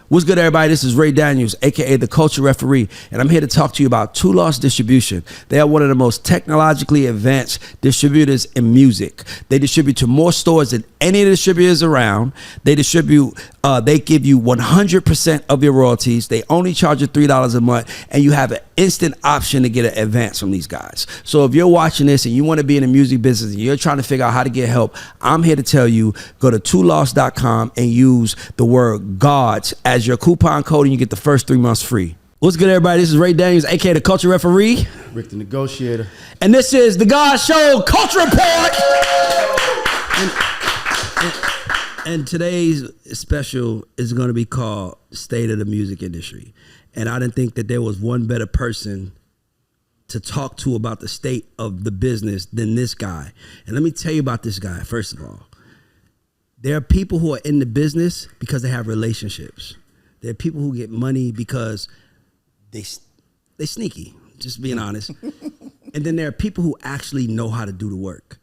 What's good, everybody? This is Ray Daniels, aka the Culture Referee, and I'm here to talk to you about Two Loss Distribution. They are one of the most technologically advanced distributors in music. They distribute to more stores than any of the distributors around. They distribute, they give you 100% of your royalties. They only charge you $3 a month, and you have an instant option to get an advance from these guys. So if you're watching this and you want to be in the music business and you're trying to figure out how to get help, I'm here to tell you, go to twoloss.com and use the word GODS as your coupon code, and you get the first 3 months free. What's good, everybody? This is Ray Daniels, aka the Culture Referee. Rick the Negotiator. And this is the God Show Culture Report. And today's special is going to be called State of the Music Industry. And I didn't think that there was one better person to talk to about the state of the business than this guy. And let me tell you about this guy, first of all. There are people who are in the business because they have relationships. There are people who get money because they sneaky, just being honest. And then there are people who actually know how to do the work.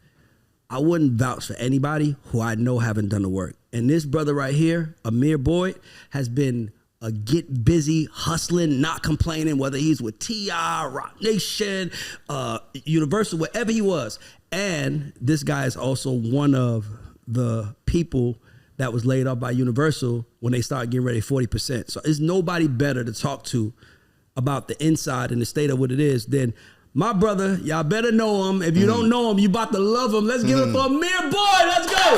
I wouldn't vouch for anybody who I know haven't done the work. And this brother right here, Amir Boyd, has been a get busy, hustling, not complaining, whether he's with T.I., Rock Nation, Universal, wherever he was. And this guy is also one of the people that was laid off by Universal when they started getting ready 40%. So there's nobody better to talk to about the inside and the state of what it is than my brother. Y'all better know him. If you don't know him, you about to love him. Let's give it for Amir Boyd. Let's go.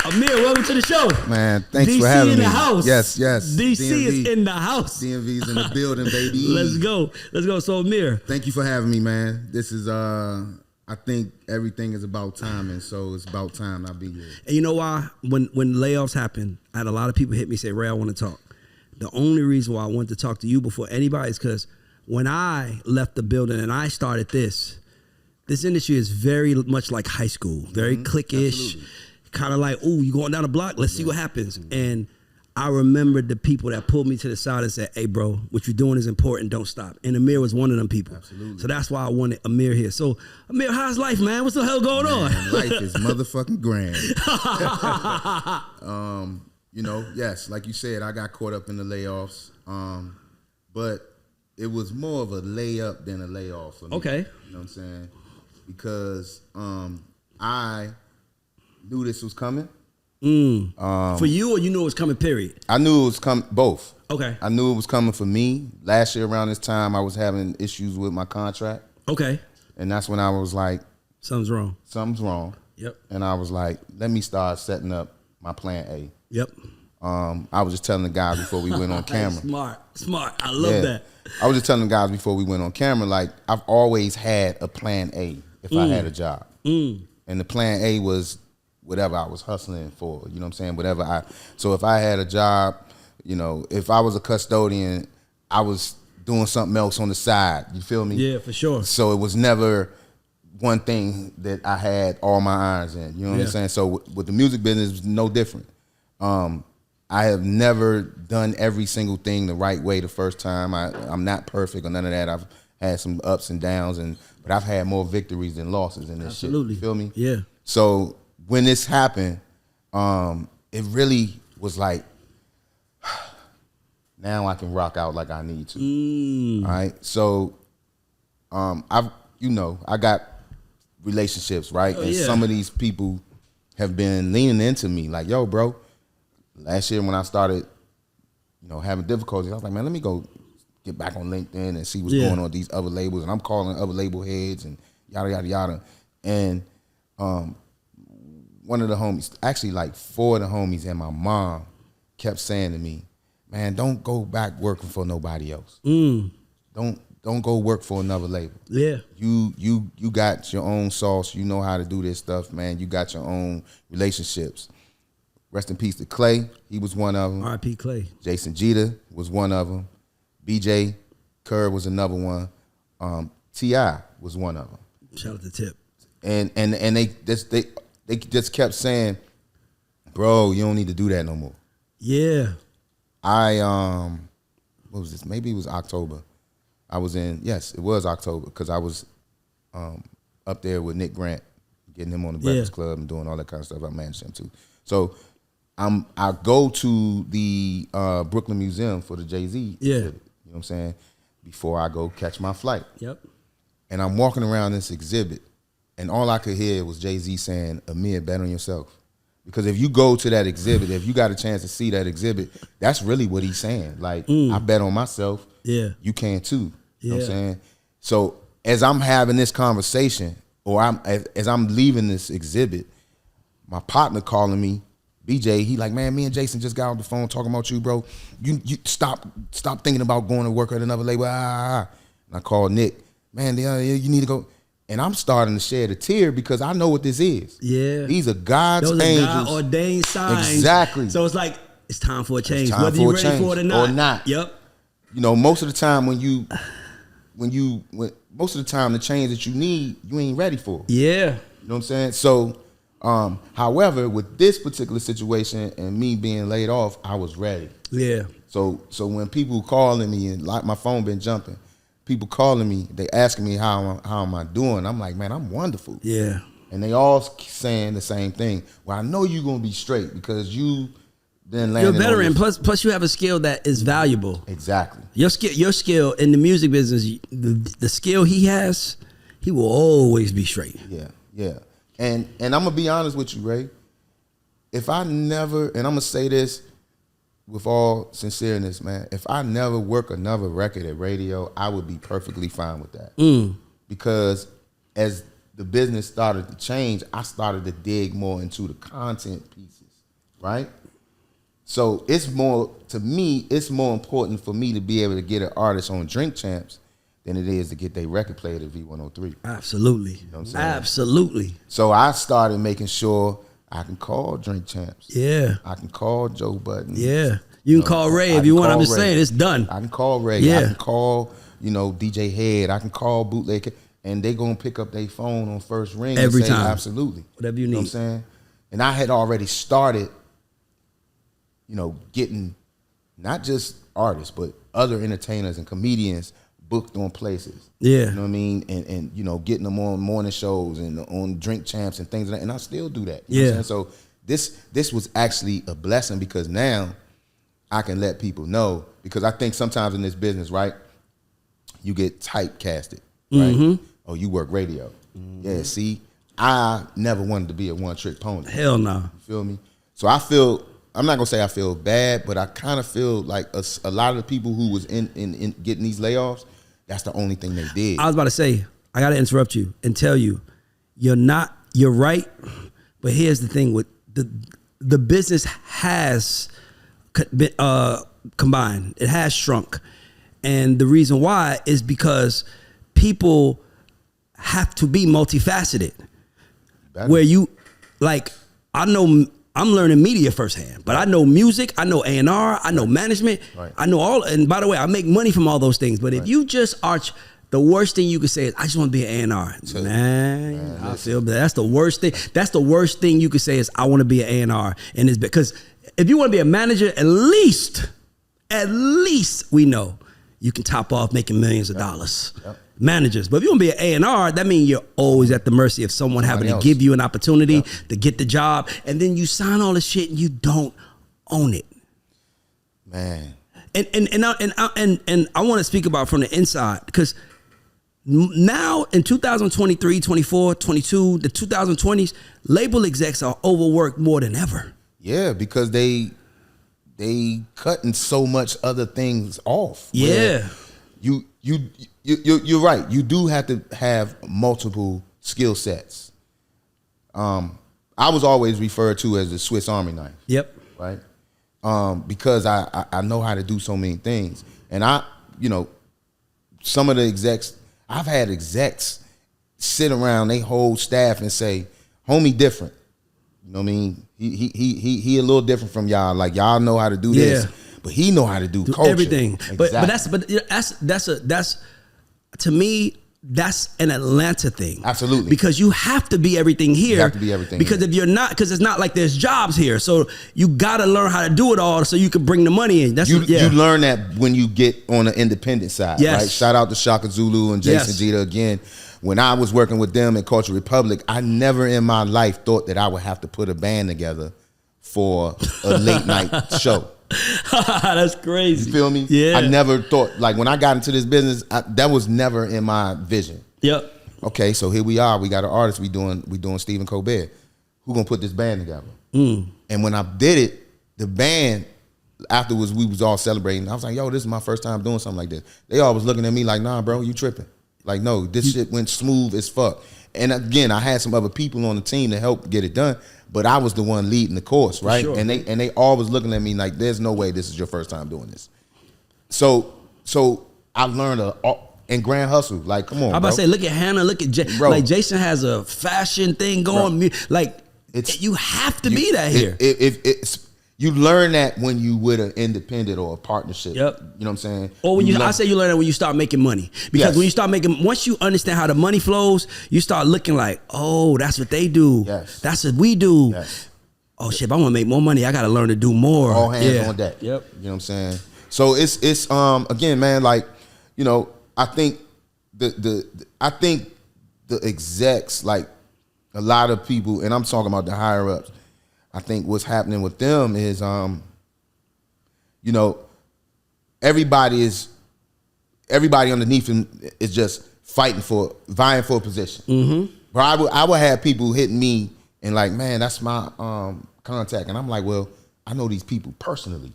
Amir, welcome to the show. Man, thanks for having me. DC in the house. Yes. DC DMV. is in the house. DMV's in the building, baby. Let's go. So Amir. Thank you for having me, man. This is, I think everything is about timing, so it's about time I be here. And you know why? When layoffs happen, I had a lot of people hit me and say, Ray, I want to talk. The only reason why I wanted to talk to you before anybody is because when I left the building and I started this industry is very much like high school, very cliquish, kind of like, ooh, you going down the block? Let's see what happens. And I remembered the people that pulled me to the side and said, hey, bro, what you're doing is important. Don't stop. And Amir was one of them people. Absolutely. So that's why I wanted Amir here. So, Amir, how's life, man? What's the hell going on? Life is motherfucking grand. You know, yes, like you said, I got caught up in the layoffs. But it was more of a layup than a layoff for me. Okay. You know what I'm saying? Because I knew this was coming. For you, or you knew it was coming, period? I knew it was coming, both. Okay. I knew it was coming for me. Last year around this time, I was having issues with my contract. Okay. And that's when I was like, Something's wrong. Yep. And I was like, let me start setting up my plan A. Yep. I was just telling the guys before we went on camera. Smart. I love that. I was just telling the guys before we went on camera, like, I've always had a plan A if I had a job. And the plan A was whatever I was hustling for, you know what I'm saying? So if I had a job, you know, if I was a custodian, I was doing something else on the side, you feel me? Yeah, for sure. So it was never one thing that I had all my irons in, you know what I'm saying? So with the music business, it was no different. I have never done every single thing the right way the first time. I'm not perfect or none of that. I've had some ups and downs, but I've had more victories than losses in this shit. You feel me? Yeah. So when this happened, it really was like, now I can rock out like I need to. All right. So I got relationships, right? And some of these people have been leaning into me like, yo, bro, last year when I started, you know, having difficulties, I was like, man, let me go get back on LinkedIn and see what's going on with these other labels. And I'm calling other label heads and yada, yada, yada. And one of the homies, actually like 4 of the homies and my mom kept saying to me, man, don't go back working for nobody else. Don't go work for another label. Yeah. You got your own sauce. You know how to do this stuff, man. You got your own relationships. Rest in peace to Clay. He was one of them. R.I.P. Clay. Jason Jeter was one of them. BJ Kerr was another one. T.I. was one of them. Shout out to Tip. And they just kept saying, bro, you don't need to do that no more. Yeah. What was this? Maybe it was October. It was October, because I was up there with Nick Grant, getting him on the Breakfast Club and doing all that kind of stuff. I managed him too. So I go to the Brooklyn Museum for the Jay-Z exhibit, you know what I'm saying, before I go catch my flight. Yep. And I'm walking around this exhibit, and all I could hear was Jay-Z saying, Amir, bet on yourself. Because if you go to that exhibit, if you got a chance to see that exhibit, that's really what he's saying. Like, I bet on myself. Yeah. You can too. You know what I'm saying? So as I'm having this conversation, or as I'm leaving this exhibit, my partner calling me, BJ, he like, man, me and Jason just got on the phone talking about you, bro. You stop thinking about going to work at another label. And I called Nick, man, you need to go. And I'm starting to shed a tear because I know what this is. Yeah. These are God's angels. God ordained signs. Exactly. So it's like, it's time for a change. Whether you're ready for it or not. Yep. You know, most of the time most of the time the change that you need, you ain't ready for. Yeah. You know what I'm saying? So, however, with this particular situation and me being laid off, I was ready. Yeah. So when people calling me, and like my phone been jumping, people calling me, they asking me how am I doing? I'm like, man, I'm wonderful. Yeah. And they all saying the same thing. Well, I know you're gonna be straight because you then landed. You're a veteran. Plus you have a skill that is valuable. Exactly. Your skill in the music business, the skill he has, he will always be straight. Yeah, yeah. And I'm gonna be honest with you, Ray. If I never, and I'm gonna say this with all sincereness, man, if I never work another record at radio, I would be perfectly fine with that. Because as the business started to change, I started to dig more into the content pieces, right? So it's more, to me, it's more important for me to be able to get an artist on Drink Champs than it is to get their record played at V103. Absolutely. You know what I'm saying? Absolutely. So I started making sure I can call Drink Champs. Yeah. I can call Joe Budden. Yeah. You can call Ray if you want. I'm just saying, it's done. I can call Ray. Yeah. I can call, DJ Head. I can call Bootleg. And they going to pick up their phone on first ring every and say, time. Absolutely. Whatever you need. You know what I'm saying? And I had already started, getting not just artists, but other entertainers and comedians booked on places. Yeah. You know what I mean? And getting them on morning shows and on Drink Champs and things like that. And I still do that. You know what I'm saying? So this was actually a blessing because now I can let people know, because I think sometimes in this business, right, you get typecasted, right? Mm-hmm. Oh, you work radio. Mm-hmm. Yeah, see, I never wanted to be a one-trick pony. Hell no. You feel me? So I'm not going to say I feel bad, but I kind of feel like a lot of the people who was in getting these layoffs, that's the only thing they did. I was about to say, I got to interrupt you and tell you, you're right, but here's the thing, with the business has combined. It has shrunk. And the reason why is because people have to be multifaceted. Where I know I'm learning media firsthand, but I know music, I know A&R, I know management, I know all, and by the way, I make money from all those things. But if you just arch, the worst thing you could say is, I just want to be an A&R. Man, I feel bad. That's the worst thing. That's the worst thing you could say is, I want to be an A&R. And it's because if you want to be a manager, at least we know you can top off making millions of dollars. Yep. Managers. But if you want to be an A&R, that means you're always at the mercy of someone having to give you an opportunity to get the job, and then you sign all this shit and you don't own it. Man. And I want to speak about from the inside, because now in 2023, 24, 22, the 2020s, label execs are overworked more than ever. Yeah, because they cutting so much other things off. Yeah. You're right. You do have to have multiple skill sets. I was always referred to as the Swiss Army knife. Yep. Right. Because I know how to do so many things, and some of the execs, I've had execs sit around they whole staff and say, "Homie, different." You know what I mean? He a little different from y'all. Like, y'all know how to do this, but he know how to do culture. Everything. Exactly. But that's to me, that's an Atlanta thing. Absolutely. Because you have to be everything here. You have to be everything because here. if you're not, because it's not like there's jobs here. So you got to learn how to do it all so you can bring the money in. That's you learn that when you get on the independent side. Yes. Right? Shout out to Shaka Zulu and Jason Jeter again. When I was working with them at Culture Republic, I never in my life thought that I would have to put a band together for a late night show. That's crazy. You feel me? Yeah. I never thought, like when I got into this business, that was never in my vision. Yep. Okay, so here we are. We got an artist. We doing Stephen Colbert. Who gonna put this band together? And when I did it, the band afterwards we was all celebrating. I was like, yo, this is my first time doing something like this. They all was looking at me like, nah, bro, you tripping. Like, no, this shit went smooth as fuck. And again, I had some other people on the team to help get it done, but I was the one leading the course, right? Sure. And they all was looking at me like, there's no way this is your first time doing this. So I learned and Grand Hustle, like, come on, I'm about to say, look at Hannah, look at Bro. like Jason has a fashion thing going. Like, you have to be that here. You learn that when you with an independent or a partnership. Yep. You know what I'm saying? Or I say you learn that when you start making money. Because when you start making, once you understand how the money flows, you start looking like, oh, that's what they do. Yes. That's what we do. Yes. Oh shit, if I want to make more money, I got to learn to do more. All hands on deck. Yep. You know what I'm saying? So it's again, man, like, you know, I think the execs, like a lot of people, and I'm talking about the higher ups, I think what's happening with them is, you know, everybody underneath them is just vying for a position. Mm-hmm. But I would have people hitting me and like, man, that's my contact, and I'm like, well, I know these people personally.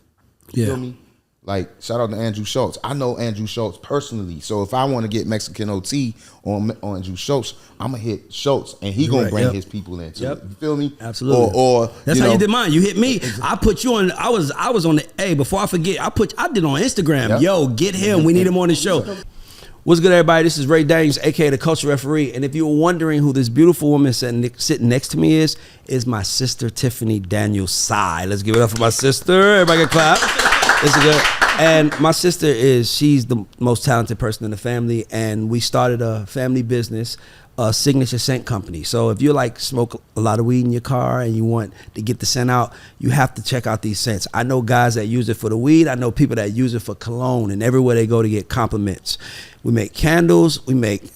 You feel me? Like, shout out to Andrew Schultz. I know Andrew Schultz personally. So if I want to get Mexican OT on Andrew Schultz, I'm going to hit Schultz, and he going to bring his people into it. You feel me? Absolutely. Or that's how you did mine. You hit me. I put you on. I was on the, hey, before I forget, I did on Instagram. Yep. Yo, get him. We need him on the show. What's good, everybody? This is Ray Daniels, a.k.a. the Culture Referee. And if you were wondering who this beautiful woman sitting next to me is my sister, Tiffany Daniels Sy. Let's give it up for my sister. Everybody can clap. This is good. And my sister she's the most talented person in the family, and we started a family business, a signature scent company. So if you like smoke a lot of weed in your car and you want to get the scent out, you have to check out these scents. I know guys that use it for the weed. I know people that use it for cologne, and everywhere they go to get compliments. We make candles. We make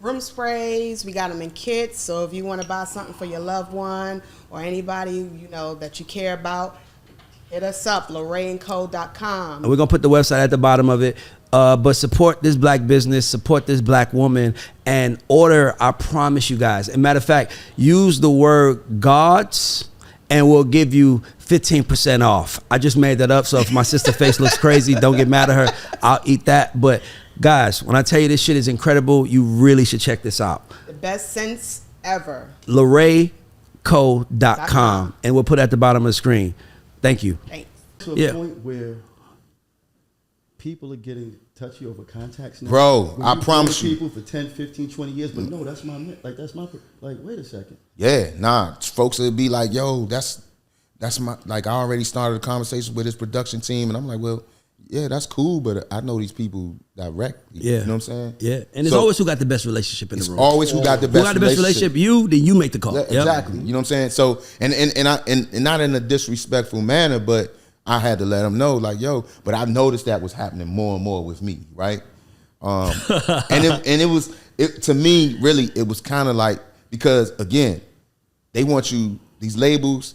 room sprays. We got them in kits. So if you want to buy something for your loved one or anybody you know that you care about, hit us up, LorraineCo.com. We're going to put the website at the bottom of it. But support this black business, support this black woman, and order, I promise you guys. As a matter of fact, use the word gods, and we'll give you 15% off. I just made that up, so if my sister's face looks crazy, don't get mad at her. I'll eat that. But guys, when I tell you this shit is incredible, you really should check this out. The best scents ever. LorraineCo.com. And we'll put it at the bottom of the screen. Thank you. Thanks. To a point where people are getting touchy over contacts now. Bro, I promise you. People for 10, 15, 20 years, but no, that's my, wait a second. Yeah, nah, folks would be like, yo, that's my, like, I already started a conversation with his production team, and I'm like, well, yeah, that's cool, but I know these people directly. Yeah. You know what I'm saying? Yeah. And it's always who got the best relationship in the room. Always who got the best relationship. You, then you make the call. Yeah, exactly. You know what I'm saying? So, and not in a disrespectful manner, but I had to let them know, like, yo, but I noticed that was happening more and more with me, right? It was to me, really, it was kind of like, because again, they want you, these labels,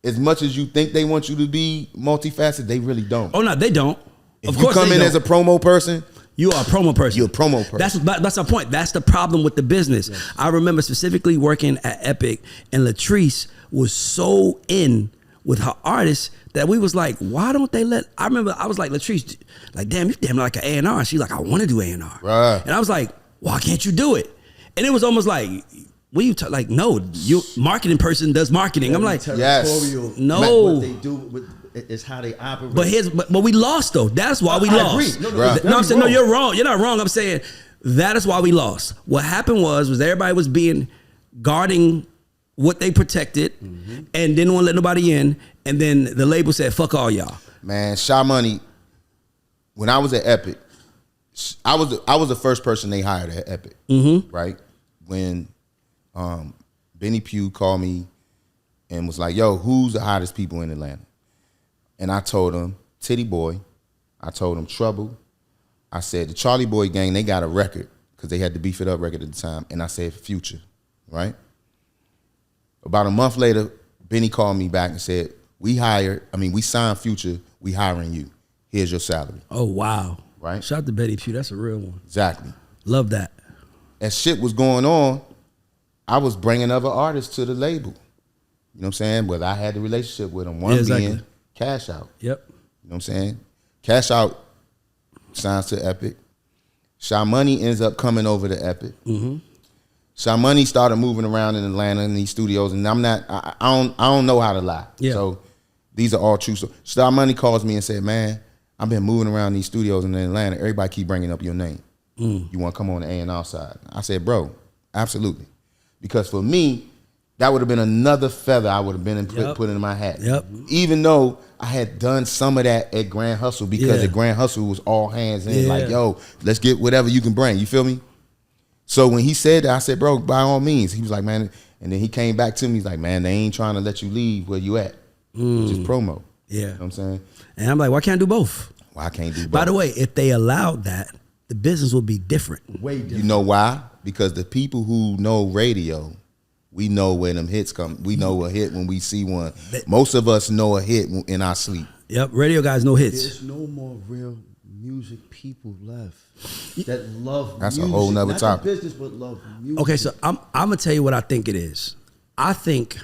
as much as you think they want you to be multifaceted, they really don't. Oh no, they don't. If you come in as a promo person, you are a promo person. You're a promo person. That's our point. That's the problem with the business. Yes. I remember specifically working at Epic, and Latrice was so in with her artists that we was like, why don't they let? I remember I was like, Latrice, like, damn, you damn like an A&R. She's like, I want to do A&R. Right. And I was like, why can't you do it? And it was almost like, like, no, you marketing person does marketing. I'm like, yes, no. What they do is how they operate. But we lost though. That's why we lost. Agree. No, I'm saying, no, you're wrong. You're not wrong. I'm saying that is why we lost. What happened was everybody was guarding what they protected, and didn't want to let nobody in. And then the label said, fuck all y'all. Man, Sha Money, when I was at Epic, I was the first person they hired at Epic, right? When Benny Pugh called me and was like, "Yo, who's the hottest people in Atlanta?" And I told him Titty Boy, I told him Trouble, I said the Charlie Boy Gang, they got a record because they had the Beef It Up record at the time, and I said Future, right? About a month later, Benny called me back and said, we signed Future, we hiring you. Here's your salary. Oh, wow. Right? Shout out to Betty Pugh. That's a real one. Exactly. Love that. As shit was going on, I was bringing other artists to the label. You know what I'm saying? But I had the relationship with them. One being Cash Out. Yep. You know what I'm saying? Cash Out signs to Epic. Sha Money ends up coming over to Epic. Sha Money started moving around in Atlanta in these studios, and I don't know how to lie. Yeah. So these are all true. So Sha Money calls me and said, "Man, I've been moving around these studios in Atlanta. Everybody keep bringing up your name. You want to come on the A&R side?" I said, "Bro, absolutely." Because for me, that would have been another feather I would have been put in my hat. Yep. Even though I had done some of that at Grand Hustle, because at Grand Hustle was all hands in, like, yo, let's get whatever you can bring. You feel me? So when he said that, I said, "Bro, by all means." He was like, "Man," and then he came back to me. He's like, "Man, they ain't trying to let you leave where you at. Just promo." Yeah. You know what I'm saying? And I'm like, why can't I do both? Why I can't do both? By the way, if they allowed that, the business would be different. Way different. You know why? Because the people who know radio, we know when them hits come. We know a hit when we see one. Most of us know a hit in our sleep. Yep, radio guys know hits. There's no more real music people left that love That's music. A whole nother Not topic. the business, but love music. Okay, so I'm gonna tell you what I think it is. I think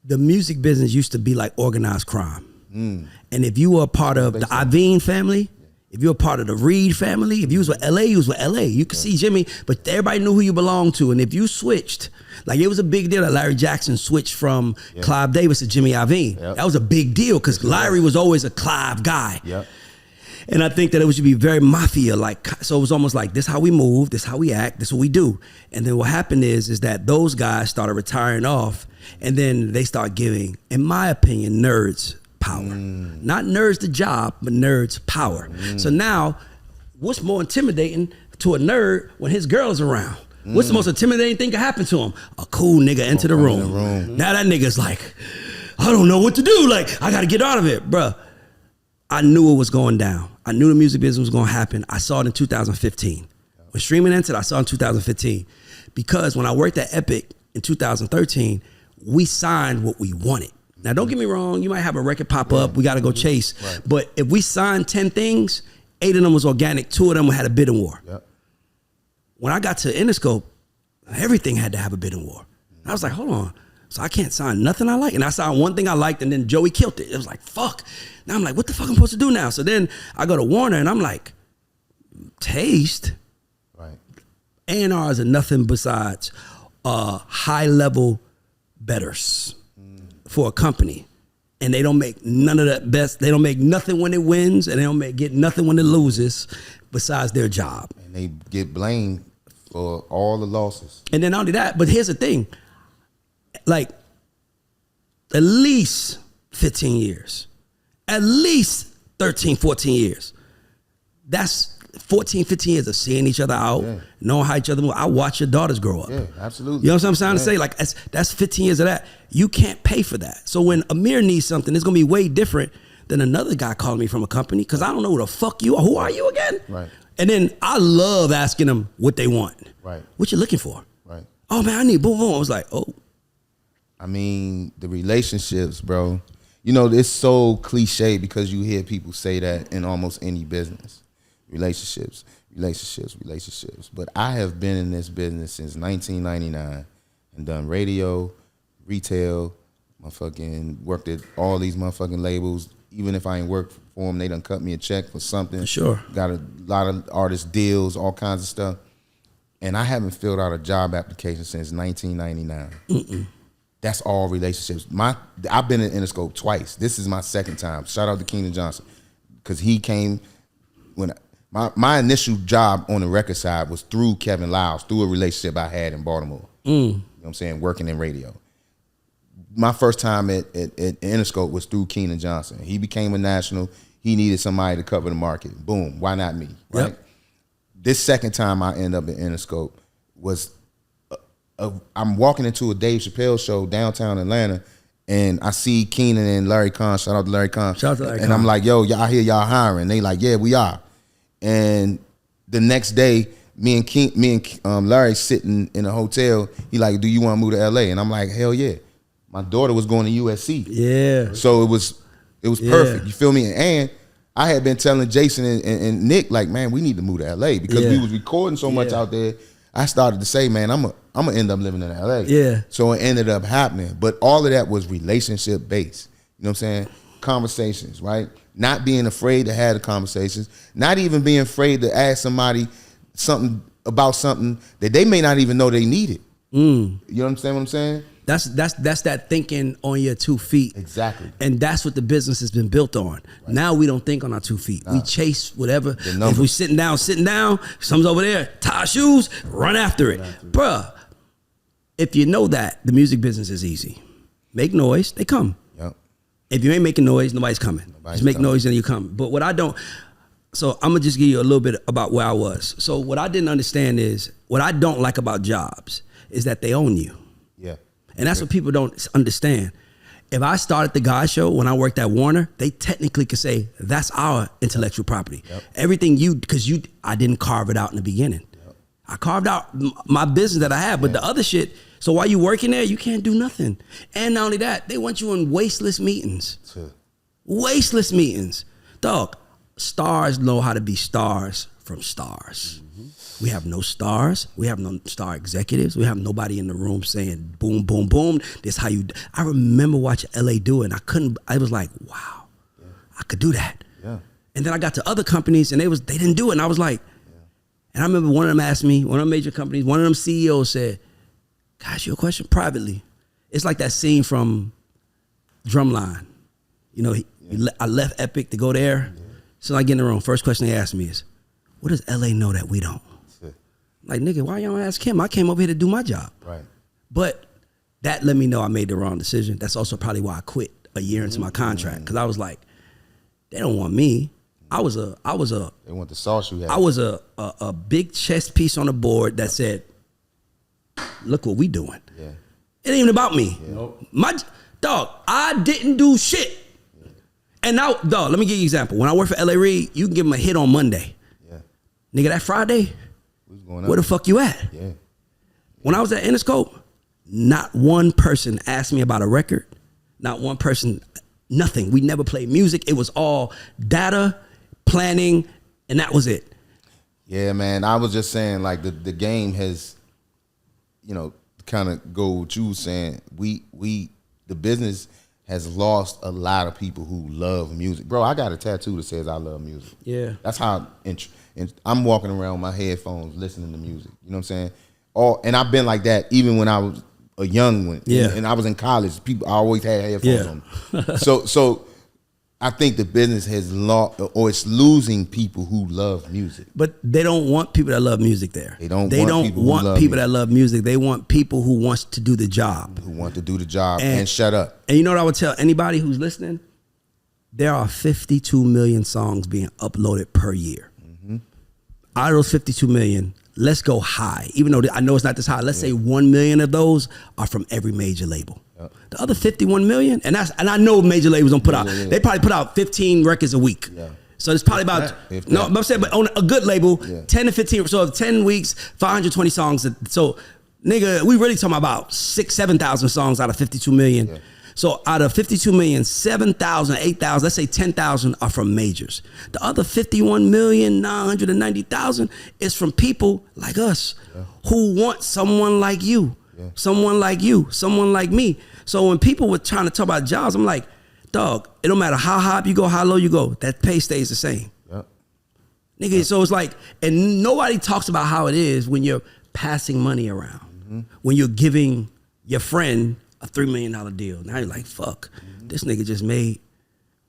the music business used to be like organized crime. And if you were a part of the Iovine family, if you were a part of the Reed family, if you was with LA, you was with LA. You could see Jimmy, but everybody knew who you belonged to. And if you switched, like it was a big deal that Larry Jackson switched from Clive Davis to Jimmy Iovine. That was a big deal because Larry was always a Clive guy. And I think that it should be very mafia like. So it was almost like, this how we move, this how we act, this what we do. And then what happened is that those guys started retiring off, and then they start giving, in my opinion, nerds power. Not nerds the job, but nerds power. So now, what's more intimidating to a nerd when his girl is around? What's the most intimidating thing that can happen to him? A cool nigga enter the room. Now that nigga's like, I don't know what to do. Like, I got to get out of it, bruh. I knew it was going down. I knew the music business was going to happen. I saw it in 2015. When streaming entered, I saw it in 2015. Because when I worked at Epic in 2013, we signed what we wanted. Now, don't get me wrong. You might have a record pop up. We got to go chase. But if we signed 10 things, 8 of them was organic. 2 of them had a bidding war. When I got to Interscope, everything had to have a bidding war. And I was like, hold on. So I can't sign nothing I like. And I signed one thing I liked, and then Joey killed it. It was like, fuck. Now I'm like, what the fuck I'm supposed to do now? So then I go to Warner, and I'm like, taste. A&Rs are nothing besides high-level betters for a company. And they don't make none of that best. They don't make nothing when it wins, and they don't get nothing when it loses besides their job. And they get blamed for all the losses. And then not only that, but here's the thing. Like, at least 15 years. At least 13, 14 years. That's 14, 15 years of seeing each other out, knowing how each other move. I watch your daughters grow up. Yeah, absolutely. You know what I'm trying to say? Like, that's 15 years of that. You can't pay for that. So when Amir needs something, it's going to be way different than another guy calling me from a company, because I don't know who the fuck you are. Who are you again? And then I love asking them what they want. What you looking for? Oh, man, I need boom, boom. I was like, oh. I mean, the relationships, bro. You know, it's so cliche because you hear people say that in almost any business. Relationships. But I have been in this business since 1999 and done radio, retail, motherfucking worked at all these motherfucking labels. Even if I ain't worked for them, they done cut me a check for something. Sure. Got a lot of artist deals, all kinds of stuff. And I haven't filled out a job application since 1999. That's all relationships. I've been in Interscope twice. This is my second time. Shout out to Keenan Johnson, because he came when my initial job on the record side was through Kevin Layoffs, through a relationship I had in Baltimore. You know what I'm saying? Working in radio. My first time at Interscope was through Keenan Johnson. He became a national. he needed somebody to cover the market. Boom, why not me? Right. Yep. This second time I end up in Interscope was I'm walking into a Dave Chappelle show downtown Atlanta, and I see Keenan and Larry Kahn. Shout out to Larry Kahn. Shout out to Larry Kahn. And I'm like, yo, y'all hear y'all hiring? They like, yeah, we are. And the next day, me and Larry sitting in a hotel. He like, do you want to move to LA? And I'm like, hell yeah. My daughter was going to USC. Yeah. So it was perfect. You feel me? And I had been telling Jason and Nick, like, man, we need to move to LA because we was recording so much out there. I started to say, man, I'm gonna end up living in LA. Yeah. So it ended up happening. But all of that was relationship based. You know what I'm saying? Conversations, right? Not being afraid to have the conversations, not even being afraid to ask somebody something about something that they may not even know they needed. You know what I'm saying? That's that thinking on your 2 feet. Exactly. And that's what the business has been built on. Right. Now we don't think on our 2 feet. We chase whatever. If we sitting down, someone's over there, tie shoes, run after it. Bruh, if you know that, the music business is easy. Make noise, they come. Yep. If you ain't making noise, nobody's coming. Just make noise and you come. But what I don't, so I'm gonna just give you a little bit about where I was. So what I didn't understand is, what I don't like about jobs is that they own you. Yeah. And that's what people don't understand. If I started the Guy Show when I worked at Warner, they technically could say that's our intellectual property. Yep. Everything I didn't carve it out in the beginning. Yep. I carved out my business that I have, but the other shit, so while you working there, you can't do nothing. And not only that, they want you in wasteless meetings. Wasteless meetings. Dog, stars know how to be stars from stars. We have no stars. We have no star executives. We have nobody in the room saying boom, boom, boom. This how you. I remember watching LA do it, and I was like, wow, I could do that. Yeah. And then I got to other companies, and they didn't do it, and I was like, and I remember one of them asked me, one of the major companies, one of them CEOs said, "Can I ask you a question privately?" It's like that scene from Drumline. You know, I left Epic to go there. So I get in the room. First question they asked me is, "What does LA know that we don't?" Like, nigga, why y'all ask him? I came over here to do my job. Right. But that let me know I made the wrong decision. That's also probably why I quit a year into my contract, because I was like, they don't want me. I was a. They want the sauce you had. I was a big chess piece on the board that said, look what we doing. Yeah. It ain't even about me. Yeah. Nope. My dog, I didn't do shit. Yeah. And now, dog, let me give you an example. When I worked for L.A. Reid, you can give them a hit on Monday. Yeah. Nigga, that Friday, where the fuck you at? Yeah. When I was at Interscope, not one person asked me about a record. Not one person, nothing. We never played music. It was all data, planning, and that was it. Yeah, man. I was just saying, like, the game has, you know, kind of go what you were saying. The business has lost a lot of people who love music. Bro, I got a tattoo that says I love music. Yeah. That's how I'm walking around with my headphones listening to music. You know what I'm saying? And I've been like that even when I was a young one. Yeah. And I was in college. I always had headphones on. So I think the business has lost, or it's losing people who love music. But they don't want people that love music there. They don't want people that love music. They want people who wants to do the job. Who want to do the job and shut up. And you know what I would tell anybody who's listening? There are 52 million songs being uploaded per year. Out of those 52 million, let's go high. Even though I know it's not this high, let's say 1 million of those are from every major label. Yep. The other 51 million, and I know major labels don't put out. They probably put out 15 records a week. Yeah. So it's probably about but I'm saying, but on a good label, 10 to 15. So 10 weeks, 520 songs. So nigga, we really talking about 7,000 songs out of 52 million. Yeah. So out of 52 million, 7,000, 8,000, let's say 10,000 are from majors. The other 51,990,000 is from people like us who want someone like you, someone like you, someone like me. So when people were trying to talk about jobs, I'm like, dog, it don't matter how high up you go, how low you go, that pay stays the same. Nigga, so it's like, and nobody talks about how it is when you're passing money around, when you're giving your friend a $3 million deal. Now you're like, fuck, this nigga just made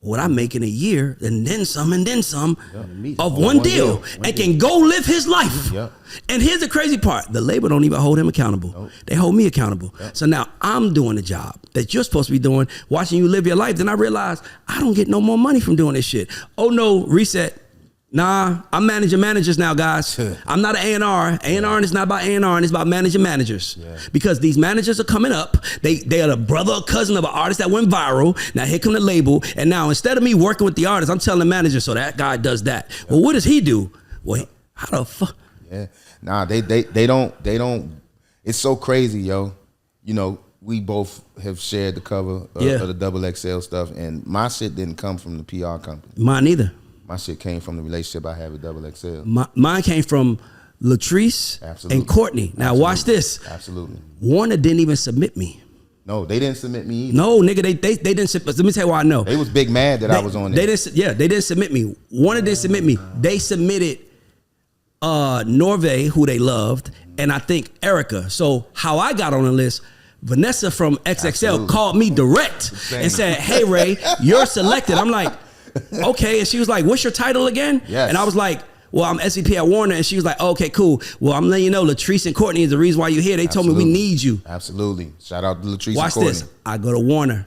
what I make in a year, and then some of one One deal, deal. and can go live his life. Yep. And here's the crazy part. The label don't even hold him accountable. Nope. They hold me accountable. Yep. So now I'm doing the job that you're supposed to be doing, watching you live your life. Then I realize I don't get no more money from doing this shit. Oh no, reset. Nah, I'm managing managers now, guys. I'm not an A&R. A&R is not about A&R, and it's about managing managers. Yeah. Because these managers are coming up. They are the brother or cousin of an artist that went viral. Now here come the label. And now instead of me working with the artist, I'm telling the manager, so that guy does that. Yeah. Well, what does he do? Well, how the fuck? Yeah. Nah, they don't. It's so crazy, yo. You know, we both have shared the cover of the XXL stuff, and my shit didn't come from the PR company. Mine neither. My shit came from the relationship I had with XXL. Mine came from Latrice and Courtney. Now watch this. Absolutely. Warner didn't even submit me. No, they didn't submit me either. No, nigga, they didn't submit. Let me tell you why I know. They was big mad that I was on there. They didn't submit me. Warner didn't submit me. They submitted Norvay, who they loved, and I think Erica. So how I got on the list, Vanessa from XXL called me direct and said, "Hey Ray, you're selected." I'm like, okay. And she was like, "What's your title again?" Yes. And I was like, "Well, I'm SVP at Warner." And she was like, oh, "Okay, cool. Well, I'm letting you know, Latrice and Courtney is the reason why you're here. They told me we need you." Absolutely. Shout out to Latrice and Watch Courtney. this. I go to Warner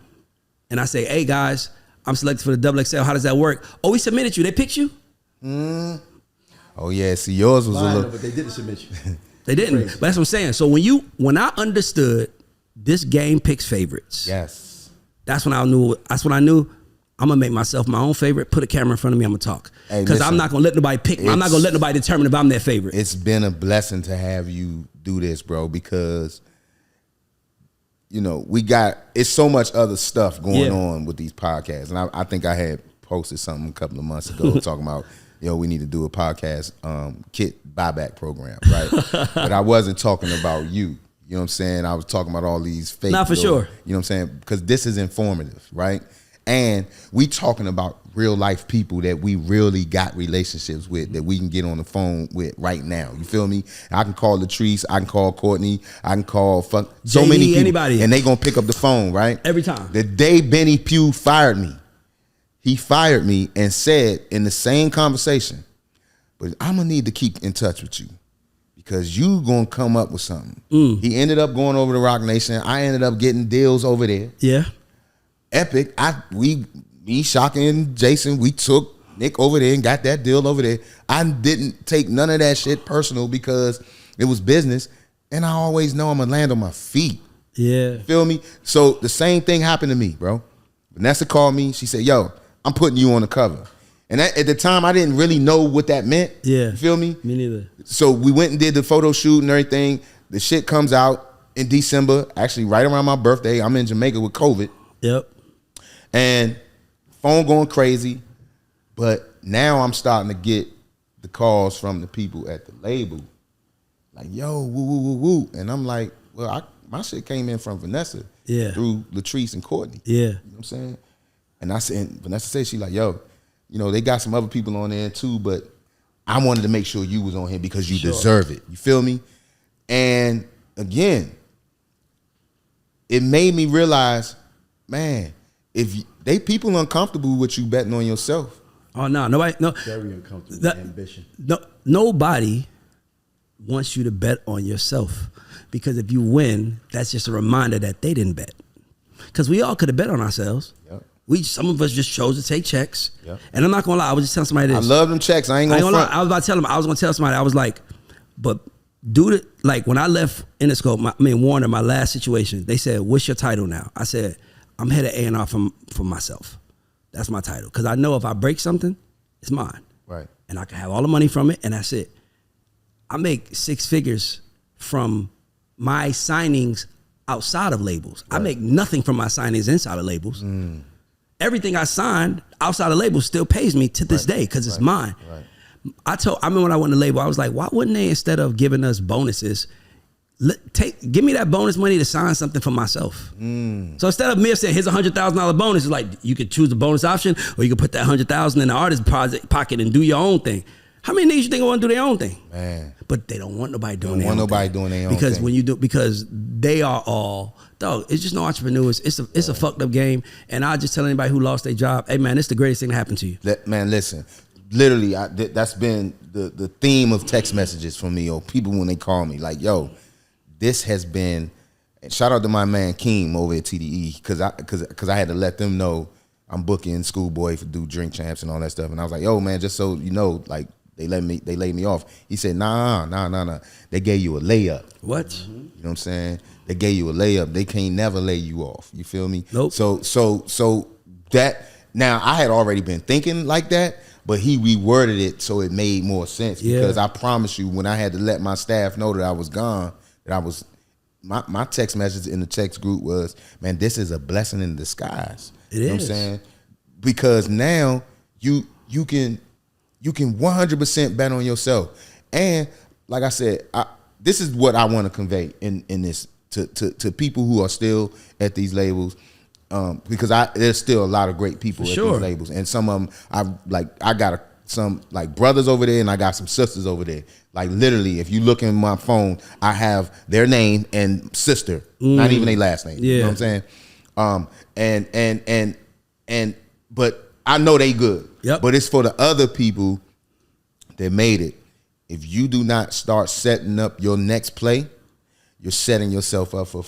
and I say, "Hey guys, I'm selected for the XXL. How does that work?" "Oh, we submitted you. They picked you?" Oh yeah. See, yours was a little. But they didn't submit you. They didn't. But that's what I'm saying. So when I understood this game picks favorites. Yes. That's when I knew. That's when I knew. I'm gonna make myself my own favorite. Put a camera in front of me. I'm gonna talk because I'm not gonna let nobody pick. I'm not gonna let nobody determine if I'm their favorite. It's been a blessing to have you do this, bro, because you know it's so much other stuff going on with these podcasts, and I think I had posted something a couple of months ago talking about we need to do a podcast kit buyback program, right? But I wasn't talking about you. You know what I'm saying? I was talking about all these fake. Not for sure. You know what I'm saying? Because this is informative, right? And we talking about real life people that we really got relationships with that we can get on the phone with right now. You feel me? I can call Latrice, I can call Courtney, I can call so JD, many people, anybody, and they gonna pick up the phone, right? Every time. The day Benny Pugh fired me, he fired me and said in the same conversation, "But I'm gonna need to keep in touch with you because you gonna come up with something." He ended up going over to Rock Nation. I ended up getting deals over there. Yeah. Epic. Me, Shaka, and Jason, we took Nick over there and got that deal over there. I didn't take none of that shit personal because it was business, and I always know I'm gonna land on my feet. Yeah. Feel me? So the same thing happened to me, bro. Vanessa called me. She said, "Yo, I'm putting you on the cover." And at the time, I didn't really know what that meant. Yeah. You feel me? Me neither. So we went and did the photo shoot and everything. The shit comes out in December, actually right around my birthday. I'm in Jamaica with COVID. Yep. And phone going crazy. But now I'm starting to get the calls from the people at the label. Like, "Yo, woo, woo, woo, woo." And I'm like, well, my shit came in from Vanessa. Yeah. Through Latrice and Courtney. Yeah. You know what I'm saying? And I said, Vanessa said, she like, "Yo, they got some other people on there too, but I wanted to make sure you was on here because you deserve it." You feel me? And again, it made me realize, man, if people uncomfortable with you betting on yourself. Oh no, nobody, no. Very uncomfortable with ambition. No, nobody wants you to bet on yourself because if you win, that's just a reminder that they didn't bet. Because we all could have bet on ourselves. Yep. Some of us just chose to take checks. Yep. And I'm not gonna lie, I was just telling somebody this. I love them checks. I ain't gonna front. Lie. I was about to tell them. I was gonna tell somebody. I was like, but dude, like when I left Interscope, Warner, my last situation, they said, "What's your title now?" I said, "I'm head of A&R for myself. That's my title. Because I know if I break something, it's mine. Right. And I can have all the money from it, and that's it." I make 6 figures from my signings outside of labels. Right. I make nothing from my signings inside of labels. Everything I signed outside of labels still pays me to this day because it's mine. Right. I remember when I went to label, I was like, why wouldn't they, instead of giving us bonuses, give me that bonus money to sign something for myself. So instead of me saying, "Here's $100,000 bonus," it's like you could choose the bonus option, or you could put that $100,000 in the artist's pocket and do your own thing. How many niggas you think want to do their own thing? Man. But they don't want nobody doing their own thing. Doing their own because thing. when you do, because they are all, dog, it's just no entrepreneurs. It's a fucked up game. And I just tell anybody who lost their job, hey man, it's the greatest thing to happen to you. Man, listen. Literally, that's been the theme of text messages from me or people when they call me. Like, yo, this has been, shout out to my man Keem over at TDE, because I had to let them know I'm booking Schoolboy for do Drink Champs and all that stuff. And I was like, yo, man, just so you know, like, they laid me off. He said, nah. They gave you a layup. What? Mm-hmm. You know what I'm saying? They gave you a layup. They can't never lay you off. You feel me? Nope. So that, now I had already been thinking like that, but he reworded it so it made more sense. Because I promise you, when I had to let my staff know that I was gone, that I was, my text message in the text group was, man, this is a blessing in disguise. It you know is. what I'm saying? Because now you can 100% bet on yourself. And like I said, this is what I want to convey in this to people who are still at these labels, because there's still a lot of great people at these labels, and some of them I got some like brothers over there, and I got some sisters over there. Like literally, if you look in my phone, I have their name and sister, not even their last name. You know what I'm saying? But I know they good. Yep. But it's for the other people that made it. If you do not start setting up your next play, you're setting yourself up for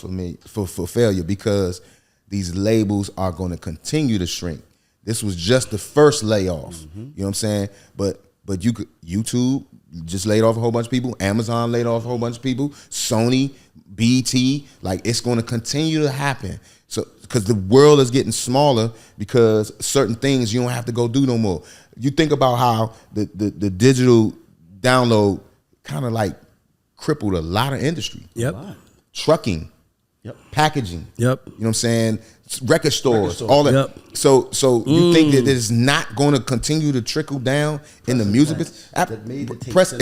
failure, because these labels are going to continue to shrink. This was just the first layoff. Mm-hmm. You know what I'm saying? But you could, YouTube just laid off a whole bunch of people. Amazon laid off a whole bunch of people. Sony, BT, like it's going to continue to happen. So, because the world is getting smaller, because certain things you don't have to go do no more. You think about how the digital download kind of like crippled a lot of industry. Yep. Trucking. Yep. Packaging. Yep. You know what I'm saying? Record stores. All that. Yep. So you think that it's not going to continue to trickle down in the music business?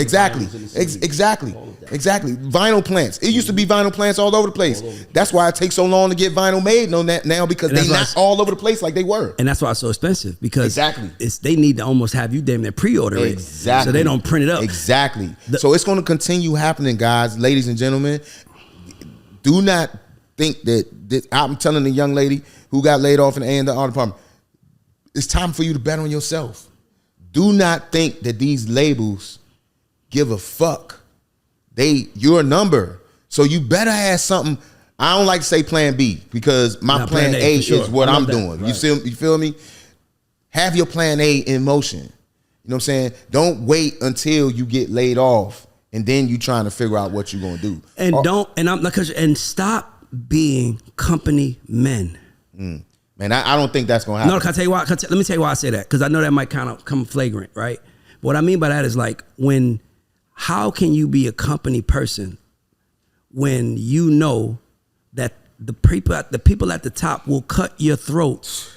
Exactly. Vinyl plants. It used to be vinyl plants all over the place. That's why it takes so long to get vinyl made now, because they're not all over the place like they were. And that's why it's so expensive, because they need to almost have you damn near pre-order it. Exactly. So they don't print it up. Exactly. So it's going to continue happening, guys, ladies and gentlemen. Do not think that I'm telling the young lady who got laid off in the A&R department, it's time for you to bet on yourself. Do not think that these labels give a fuck. You're a number. So you better have something. I don't like to say plan B, because my plan A is what I'm doing. Right. You feel me? Have your plan A in motion. You know what I'm saying? Don't wait until you get laid off and then you trying to figure out what you're gonna do. And stop being company men. Man, I don't think that's gonna happen. No, can I tell you why? Let me tell you why I say that, because I know that might kind of come flagrant, right? What I mean by that is, like, how can you be a company person when you know that the people at the top will cut your throat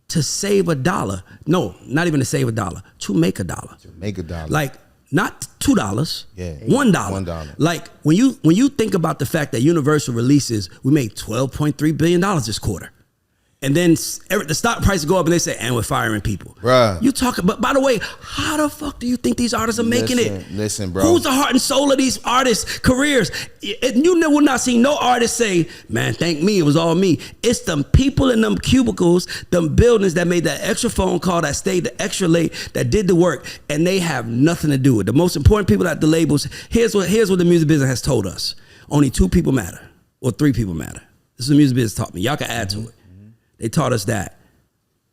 to save $1? No, not even to save $1, to make $1. To make $1. Like, not $2, yeah, $1. $1. Like when you think about the fact that Universal releases, we made $12.3 billion this quarter, and then the stock prices go up and they say, and we're firing people. Bruh. You talking, but by the way, how the fuck do you think these artists are making it? Listen, bro. Who's the heart and soul of these artists' careers? You will not see no artist say, man, thank me, it was all me. It's them people in them cubicles, them buildings that made that extra phone call, that stayed the extra late, that did the work, and they have nothing to do with it. The most important people at the labels, here's what the music business has told us. Only 2 people matter, or 3 people matter. This is the music business taught me. Y'all can add to it. They taught us that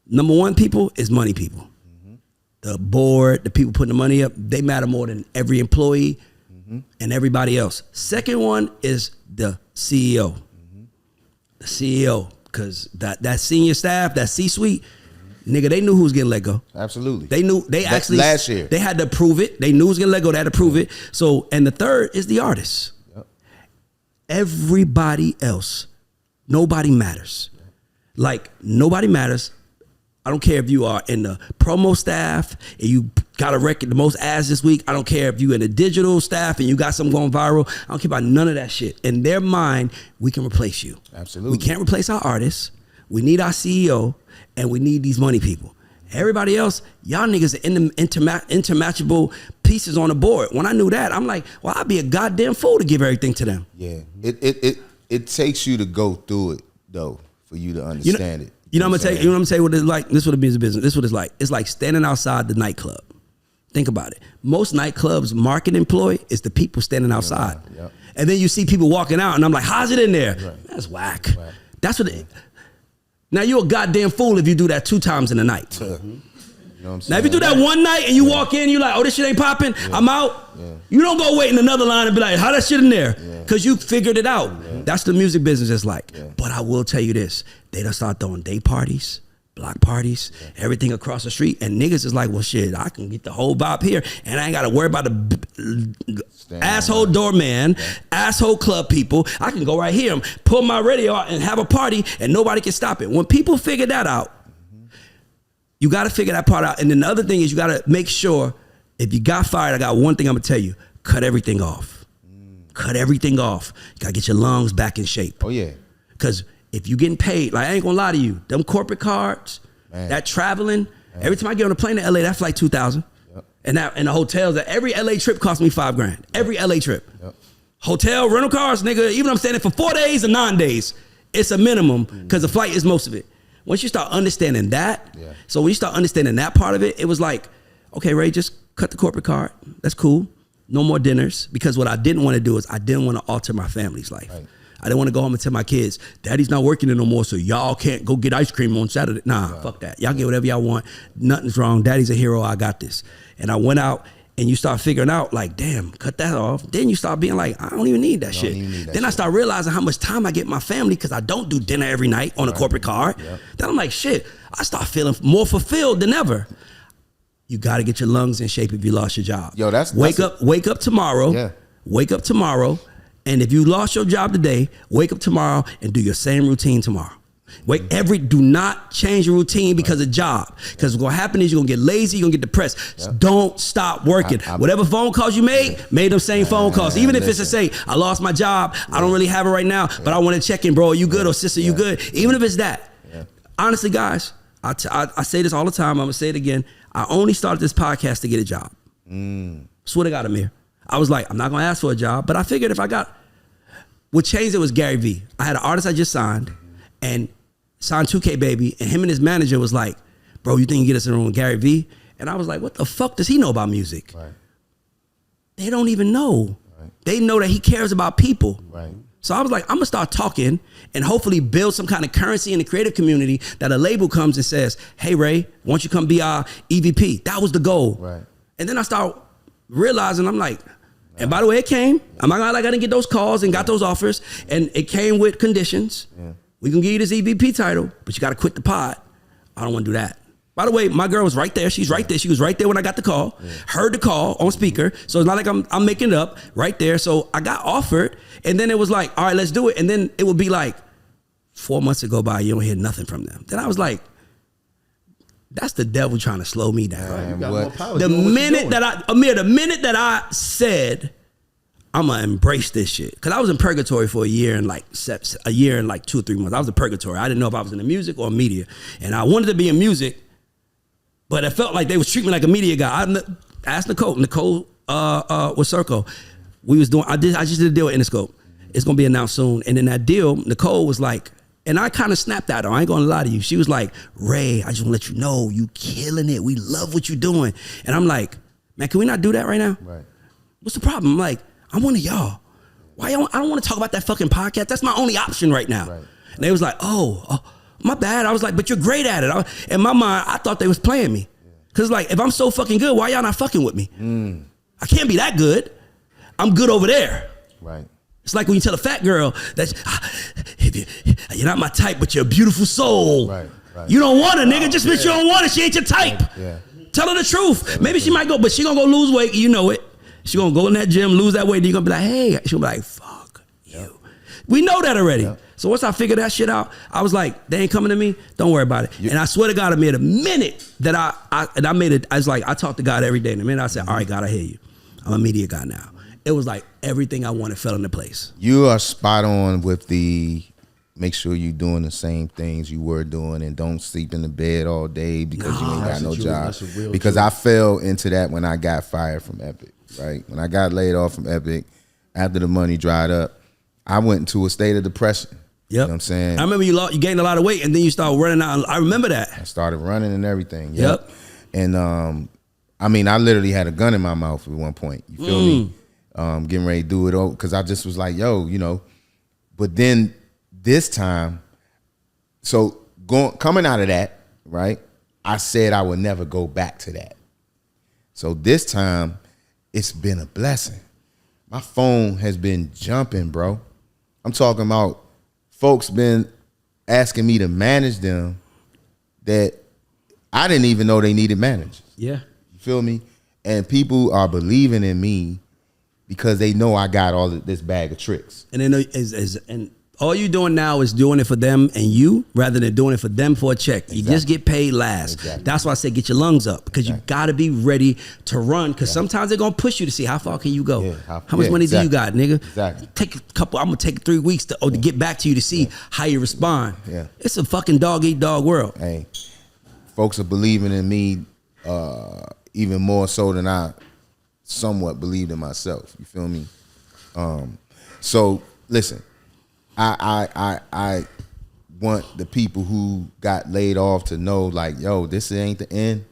number 1 people is money people. Mm-hmm. The board, the people putting the money up, they matter more than every employee and everybody else. Second one is the CEO. Mm-hmm. The CEO, because that senior staff, that C-suite, nigga, they knew who was getting let go. Absolutely. They knew, last year. They had to prove it. They knew who was getting let go, they had to prove it. So, and the third is the artists. Yep. Everybody else, nobody matters. Like, nobody matters. I don't care if you are in the promo staff and you got a record, the most ads this week. I don't care if you in the digital staff and you got something going viral. I don't care about none of that shit. In their mind, we can replace you. Absolutely. We can't replace our artists. We need our CEO, and we need these money people. Everybody else, y'all niggas are intermatchable pieces on the board. When I knew that, I'm like, well, I'd be a goddamn fool to give everything to them. Yeah, it takes you to go through it though for you to understand it. You know what I'm gonna tell you what it's like. This is what it means in business. This is what it's like. It's like standing outside the nightclub. Think about it. Most nightclubs market employ is the people standing outside. Yep. And then you see people walking out and I'm like, how's it in there? Right. That's whack. Right. That's what now you're a goddamn fool if you do that 2 times in a night. You know what I'm saying? Now if you do that one night and you walk in, you're like, oh, this shit ain't popping, I'm out. Yeah. You don't go wait in another line and be like, how that shit in there? Because you figured it out. Yeah. That's the music business is like. Yeah. But I will tell you this, they done start throwing day parties, block parties, everything across the street. And niggas is like, well, shit, I can get the whole vibe here. And I ain't got to worry about the asshole doorman, asshole club people. I can go right here and pull my radio out and have a party and nobody can stop it. When people figure that out, you got to figure that part out. And then the other thing is you got to make sure if you got fired, I got one thing I'm going to tell you, cut everything off. Cut everything off. You got to get your lungs back in shape. Oh, yeah. Because if you getting paid, like I ain't gonna lie to you, them corporate cards, that traveling, every time I get on a plane to LA, that's like $2,000. Yep. And the hotels, every LA trip cost me $5,000. Every LA trip. Yep. Hotel, rental cars, nigga, even if I'm staying there for 4 days or 9 days, it's a minimum because the flight is most of it. Once you start understanding that, so when you start understanding that part of it, it was like, okay, Ray, just cut the corporate card. That's cool. No more dinners. Because what I didn't want to do is I didn't want to alter my family's life. Right. I didn't want to go home and tell my kids, Daddy's not working there no more, so y'all can't go get ice cream on Saturday. Nah, fuck that. Y'all get whatever y'all want. Nothing's wrong. Daddy's a hero. I got this. And I went out and you start figuring out like, damn, cut that off. Then you start being like, I don't even need that shit. Then I start realizing how much time I get with my family because I don't do dinner every night on a corporate card. Yep. Then I'm like, shit, I start feeling more fulfilled than ever. You got to get your lungs in shape if you lost your job. Yo, wake up tomorrow. Yeah. Wake up tomorrow. And if you lost your job today, wake up tomorrow and do your same routine tomorrow. Do not change your routine because of job. Because what's gonna happen is you're gonna get lazy, you're gonna get depressed. So don't stop working. Whatever phone calls you made them same phone calls. Even if it's to say, I lost my job, I don't really have it right now, but I want to check in, bro, are you good? Or sister, you good? Even if it's that. Honestly, guys, I say this all the time, I'm gonna say it again. I only started this podcast to get a job. Swear to God, Amir. I was like, I'm not gonna ask for a job, but I figured if I got, what changed it was Gary V. I had an artist I just signed and signed 2K Baby, and him and his manager was like, bro, you think you get us in the room with Gary V? And I was like, what the fuck does he know about music? Right. They don't even know. Right. They know that he cares about people. Right. So I was like, I'm gonna start talking and hopefully build some kind of currency in the creative community that a label comes and says, hey Ray, why don't you come be our EVP? That was the goal. Right. And then I start realizing, I'm like, and by the way, it came. I'm not gonna like I didn't get those calls and got those offers, and it came with conditions. Yeah. We can give you this EVP title, but you gotta quit the pod. I don't wanna do that. By the way, my girl was right there. She's right there. She was right there when I got the call. Yeah. Heard the call on speaker. So it's not like I'm making it up right there. So I got offered, and then it was like, all right, let's do it. And then it would be like 4 months to go by, you don't hear nothing from them. Then I was like, that's the devil trying to slow me down. The minute that I said, I'm gonna embrace this shit, because I was in purgatory for a year and like 2 or 3 months. I was in purgatory. I didn't know if I was in the music or media, and I wanted to be in music, but it felt like they was treating me like a media guy. I asked Nicole with Circo. I just did a deal with Interscope. It's gonna be announced soon, and in that deal, Nicole was like. And I kind of snapped at her. I ain't gonna lie to you. She was like, Ray, I just wanna let you know you killing it. We love what you're doing. And I'm like, man, can we not do that right now? Right. What's the problem? I'm like, I'm one of y'all. I don't wanna talk about that fucking podcast. That's my only option right now. Right. And they was like, oh, my bad. I was like, but you're great at it. In my mind, I thought they was playing me. Cause like, if I'm so fucking good, why y'all not fucking with me? I can't be that good. I'm good over there. Right. It's like when you tell a fat girl that you're not my type, but you're a beautiful soul. Right. You don't want her, nigga. Just because you don't want her, she ain't your type. Yeah. Tell her the truth. Maybe she might go, but she gonna go lose weight. You know it. She gonna go in that gym, lose that weight. Then you're gonna be like, hey. She'll be like, fuck you. We know that already. So once I figured that shit out, I was like, they ain't coming to me. Don't worry about it. And I swear to God, I made a minute that I made it. I was like, I talk to God every day. And the minute I said, all right, God, I hear you. I'm a media guy now. It was like everything I wanted fell into place. You are spot on with make sure you're doing the same things you were doing, and don't sleep in the bed all day because you ain't got no job. Because I fell into that when I got fired from Epic, right? When I got laid off from Epic, after the money dried up, I went into a state of depression. Yep. You know what I'm saying? I remember you gained a lot of weight and then you started running out. I remember that. I started running and everything. Yep. And I mean, I literally had a gun in my mouth at one point. You feel me? Getting ready to do it because I just was like, yo, you know. But then this time, so coming out of that, right, I said I would never go back to that. So this time, it's been a blessing. My phone has been jumping, bro. I'm talking about folks been asking me to manage them that I didn't even know they needed managers. Yeah. You feel me? And people are believing in me because they know I got all of this bag of tricks. And they know and all you're doing now is doing it for them and you rather than doing it for them for a check. Exactly. You just get paid last. Exactly. That's why I say get your lungs up because you got to be ready to run because sometimes they're going to push you to see how far can you go. Yeah, how much money do you got, nigga? Exactly. Take a couple, I'm going to take 3 weeks to get back to you to see how you respond. Yeah. It's a fucking dog-eat-dog world. Hey, folks are believing in me even more so than I somewhat believed in myself. You feel me? So listen, I want the people who got laid off to know, like, yo, this ain't the end.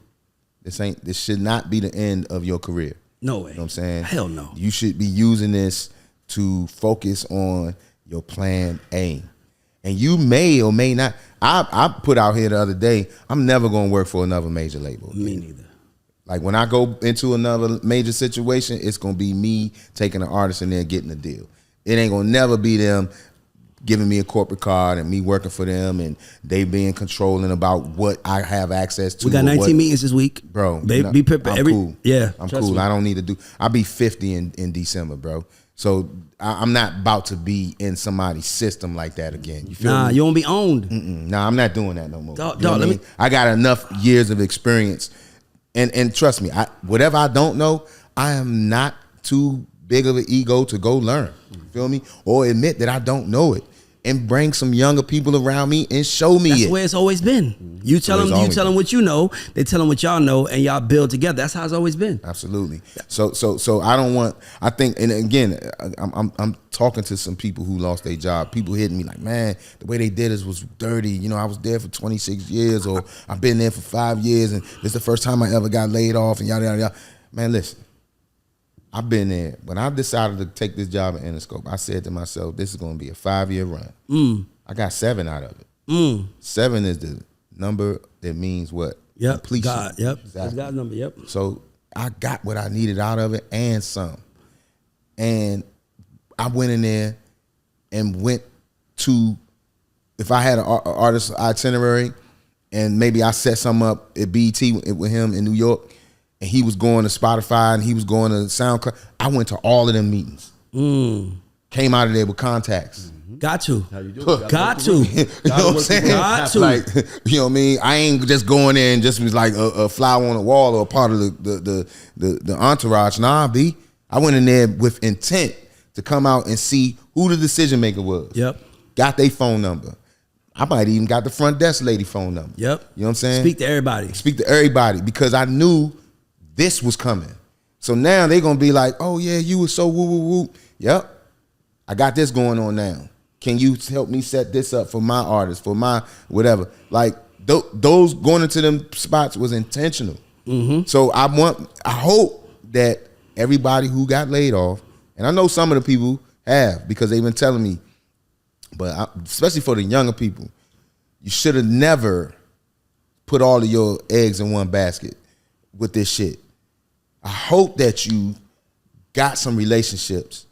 This should not be the end of your career. No way. You know what I'm saying? Hell no. You should be using this to focus on your plan A. And you may or may not. I put out here the other day, I'm never going to work for another major label. Me neither. Like when I go into another major situation, it's going to be me taking an artist in there getting a deal. It ain't going to never be them giving me a corporate card and me working for them and they being controlling about what I have access to. We got 19 meetings this week. Bro, be prepared. I'm cool. Yeah. I'm cool. Me. I don't need to do. I'll be 50 in December, bro. So I'm not about to be in somebody's system like that again. You feel me? You won't be owned. Nah, I'm not doing that no more. I got enough years of experience. And trust me, whatever I don't know, I am not too big of an ego to go learn. You feel me? Or admit that I don't know it. And bring some younger people around me and show me That's where it's always been. You tell them what you know, they tell them what y'all know, and y'all build together. That's how it's always been. Absolutely. So I don't want. I think, and again, I'm talking to some people who lost their job. People hitting me like, man, the way they did this was dirty. You know, I was there for 26 years, or I've been there for 5 years, and this is the first time I ever got laid off, and yada yada yada. Man, listen. I've been there. When I decided to take this job at Interscope, I said to myself, this is going to be a 5-year run. I got 7 out of it. 7 is the number that means what? Yep. Completion. God. Yep. Exactly. That's God's number. Yep. So I got what I needed out of it and some. And I went in there and went to, if I had an artist itinerary and maybe I set something up at BET with him in New York, and he was going to Spotify and he was going to SoundCloud, I went to all of them meetings. Came out of there with contacts. Got to. How you doing? Got to. You know what I'm saying? Got to. Like, you know what I mean? I ain't just going in and just was like a flower on the wall or a part of the entourage. Nah, B. I went in there with intent to come out and see who the decision maker was. Yep. Got their phone number. I might even got the front desk lady phone number. Yep. You know what I'm saying? Speak to everybody. Speak to everybody because I knew this was coming. So now they're going to be like, oh, yeah, you were so woo, woo, woo. Yep. I got this going on now. Can you help me set this up for my artist, for my whatever? Like, those going into them spots was intentional. So I hope that everybody who got laid off, and I know some of the people have because they've been telling me, but especially for the younger people, you should have never put all of your eggs in one basket with this shit. I hope that you got some relationships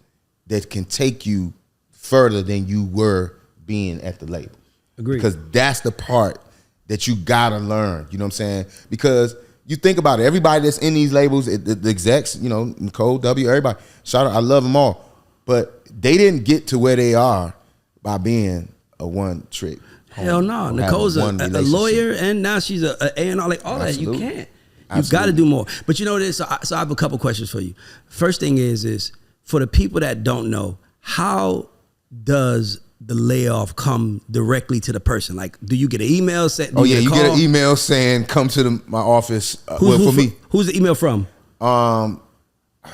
that can take you further than you were being at the label. Agreed. Because that's the part that you gotta learn. You know what I'm saying? Because you think about it, everybody that's in these labels, the execs, you know, Nicole, W, everybody, shout out, I love them all. But they didn't get to where they are by being a one trick. Hell no. Nicole's a lawyer and now she's a A&R, like all Absolutely. That. You can't. You've got to do more. But you know this, so I have a couple questions for you. First thing is for the people that don't know, how does the layoff come directly to the person? Like, do you get an email saying? Oh yeah, you get an email saying come to my office. For me, who's the email from?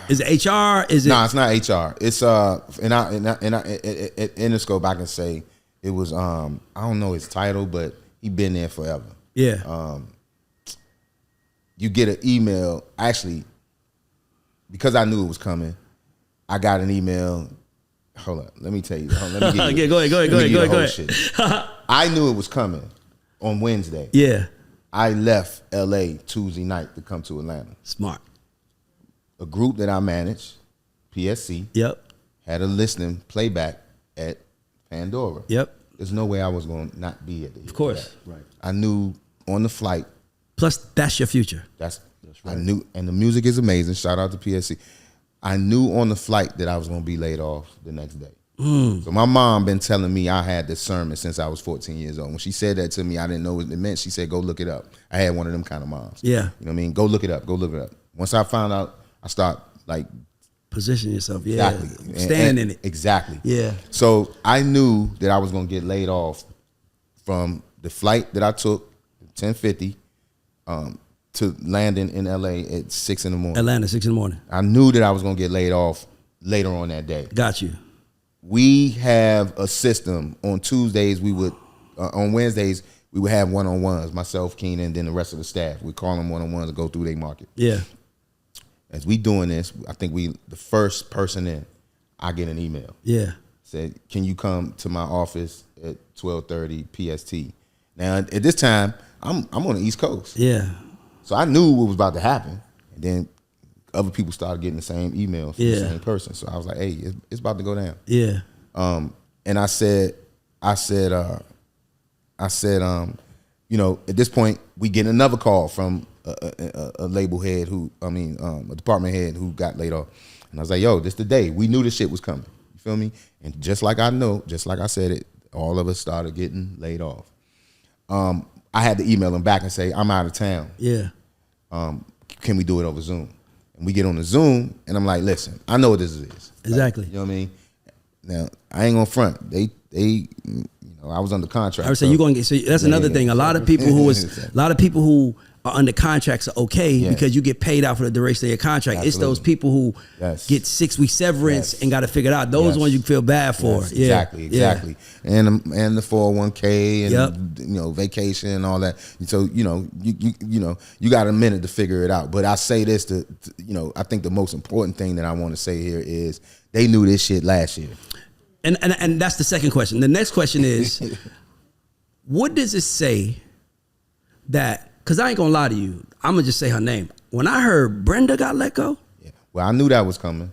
Is it HR? Is it? No, it's not HR. It's in Interscope, I can say it was I don't know his title, but he been there forever. Yeah. You get an email. Actually, because I knew it was coming, I got an email. Hold up, let me tell you. Let me get go ahead. Shit. I knew it was coming on Wednesday. Yeah. I left LA Tuesday night to come to Atlanta. Smart. A group that I managed, PSC. Yep. Had a listening playback at Pandora. Yep. There's no way I was going to not be at the. Of course. Right. I knew on the flight. Plus, that's your future. That's right. I knew, and the music is amazing. Shout out to PSC. I knew on the flight that I was going to be laid off the next day. So my mom been telling me I had discernment since I was 14 years old. When she said that to me, I didn't know what it meant. She said, go look it up. I had one of them kind of moms. Yeah. You know what I mean? Go look it up. Go look it up. Once I found out, I start like. Position yourself. Yeah. Exactly. Standing in it. Exactly. Yeah. So I knew that I was going to get laid off from the flight that I took, 10:50, to landing in LA at 6 in the morning. Atlanta, 6 in the morning. I knew that I was going to get laid off later on that day. Got you. We have a system. On Tuesdays, we would, on Wednesdays, we would have one-on-ones, myself, Keenan, and then the rest of the staff. We call them one-on-ones to go through their market. Yeah. As we doing this, I think the first person in, I get an email. Yeah. Said, can you come to my office at 12:30 PST? Now, at this time, I'm on the East Coast. Yeah. So I knew what was about to happen. And then other people started getting the same email from the same person. So I was like, hey, it's about to go down. Yeah. And I said, you know, at this point, we get another call from a label head a department head who got laid off. And I was like, yo, this the day. We knew this shit was coming. You feel me? And just like I said it, all of us started getting laid off. I had to email him back and say, I'm out of town. Yeah. Can we do it over Zoom? And we get on the Zoom, and I'm like, listen, I know what this is. Exactly. Like, you know what I mean? Now, I ain't gonna front. They I was under contract. I would say you're gonna get. So that's another thing. A lot of people who are under contracts are okay because you get paid out for the duration of your contract. Absolutely. It's those people who get 6 week severance and got to figure it out. Those ones you feel bad for. Yes, exactly. And the 401k and you know, vacation and all that. So you got a minute to figure it out. But I say this to I think the most important thing that I want to say here is they knew this shit last year. And that's the second question. The next question is, what does it say that? Because I ain't gonna lie to you, I'm gonna just say her name. When I heard Brenda got let go, well, I knew that was coming.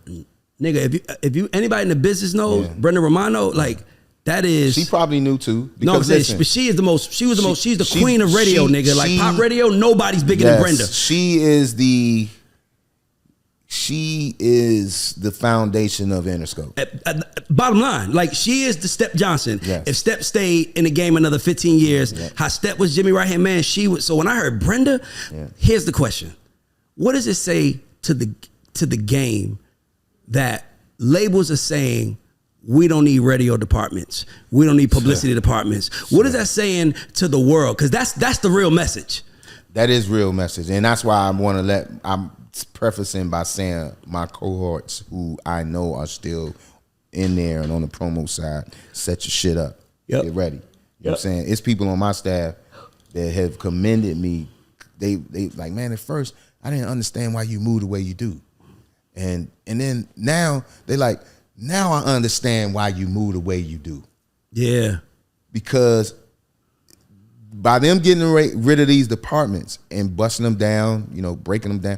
Nigga, if you anybody in the business knows Brenda Romano, like that is. She probably knew too. Because but she is the most. She's the queen of radio, nigga. Like pop radio, nobody's bigger than Brenda. She is the foundation of Interscope. Bottom line, like she is the Step Johnson. Yes. If Step stayed in the game another 15 years, how Step was Jimmy right hand man, she was. So when I heard Brenda, here's the question: what does it say to the game that labels are saying we don't need radio departments, we don't need publicity departments? What is that saying to the world? Because that's the real message. That is real message, and that's why I'm prefacing by saying my cohorts who I know are still in there and on the promo side, set your shit up. Get ready. You know what I'm saying? It's people on my staff that have commended me. They like, man, at first I didn't understand why you move the way you do. And then now they like, now I understand why you move the way you do. Yeah. Because by them getting rid of these departments and busting them down, breaking them down,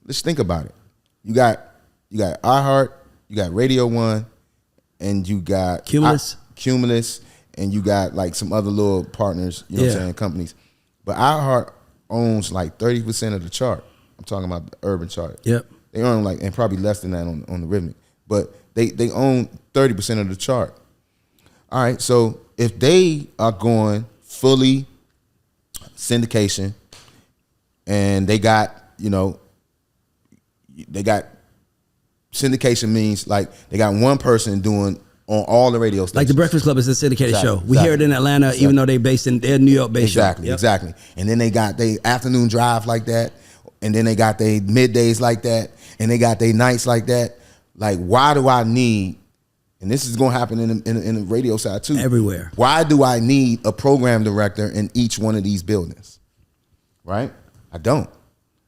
let's think about it. You got iHeart, you got Radio One, and you got Cumulus, and you got like some other little partners, what I'm saying, companies. But iHeart owns like 30% of the chart. I'm talking about the urban chart. Yep. They own and probably less than that on the rhythmic. But they own 30% of the chart. All right, so if they are going fully syndication and they got syndication means like they got one person doing on all the radio stations. Like the Breakfast Club is a syndicated show. We hear it in Atlanta, even though they're New York based. Exactly, exactly. And then they got their afternoon drive like that, and then they got their middays like that, and they got their nights like that. Like, why do I need? And this is gonna happen in the radio side too. Everywhere. Why do I need a program director in each one of these buildings? Right? I don't.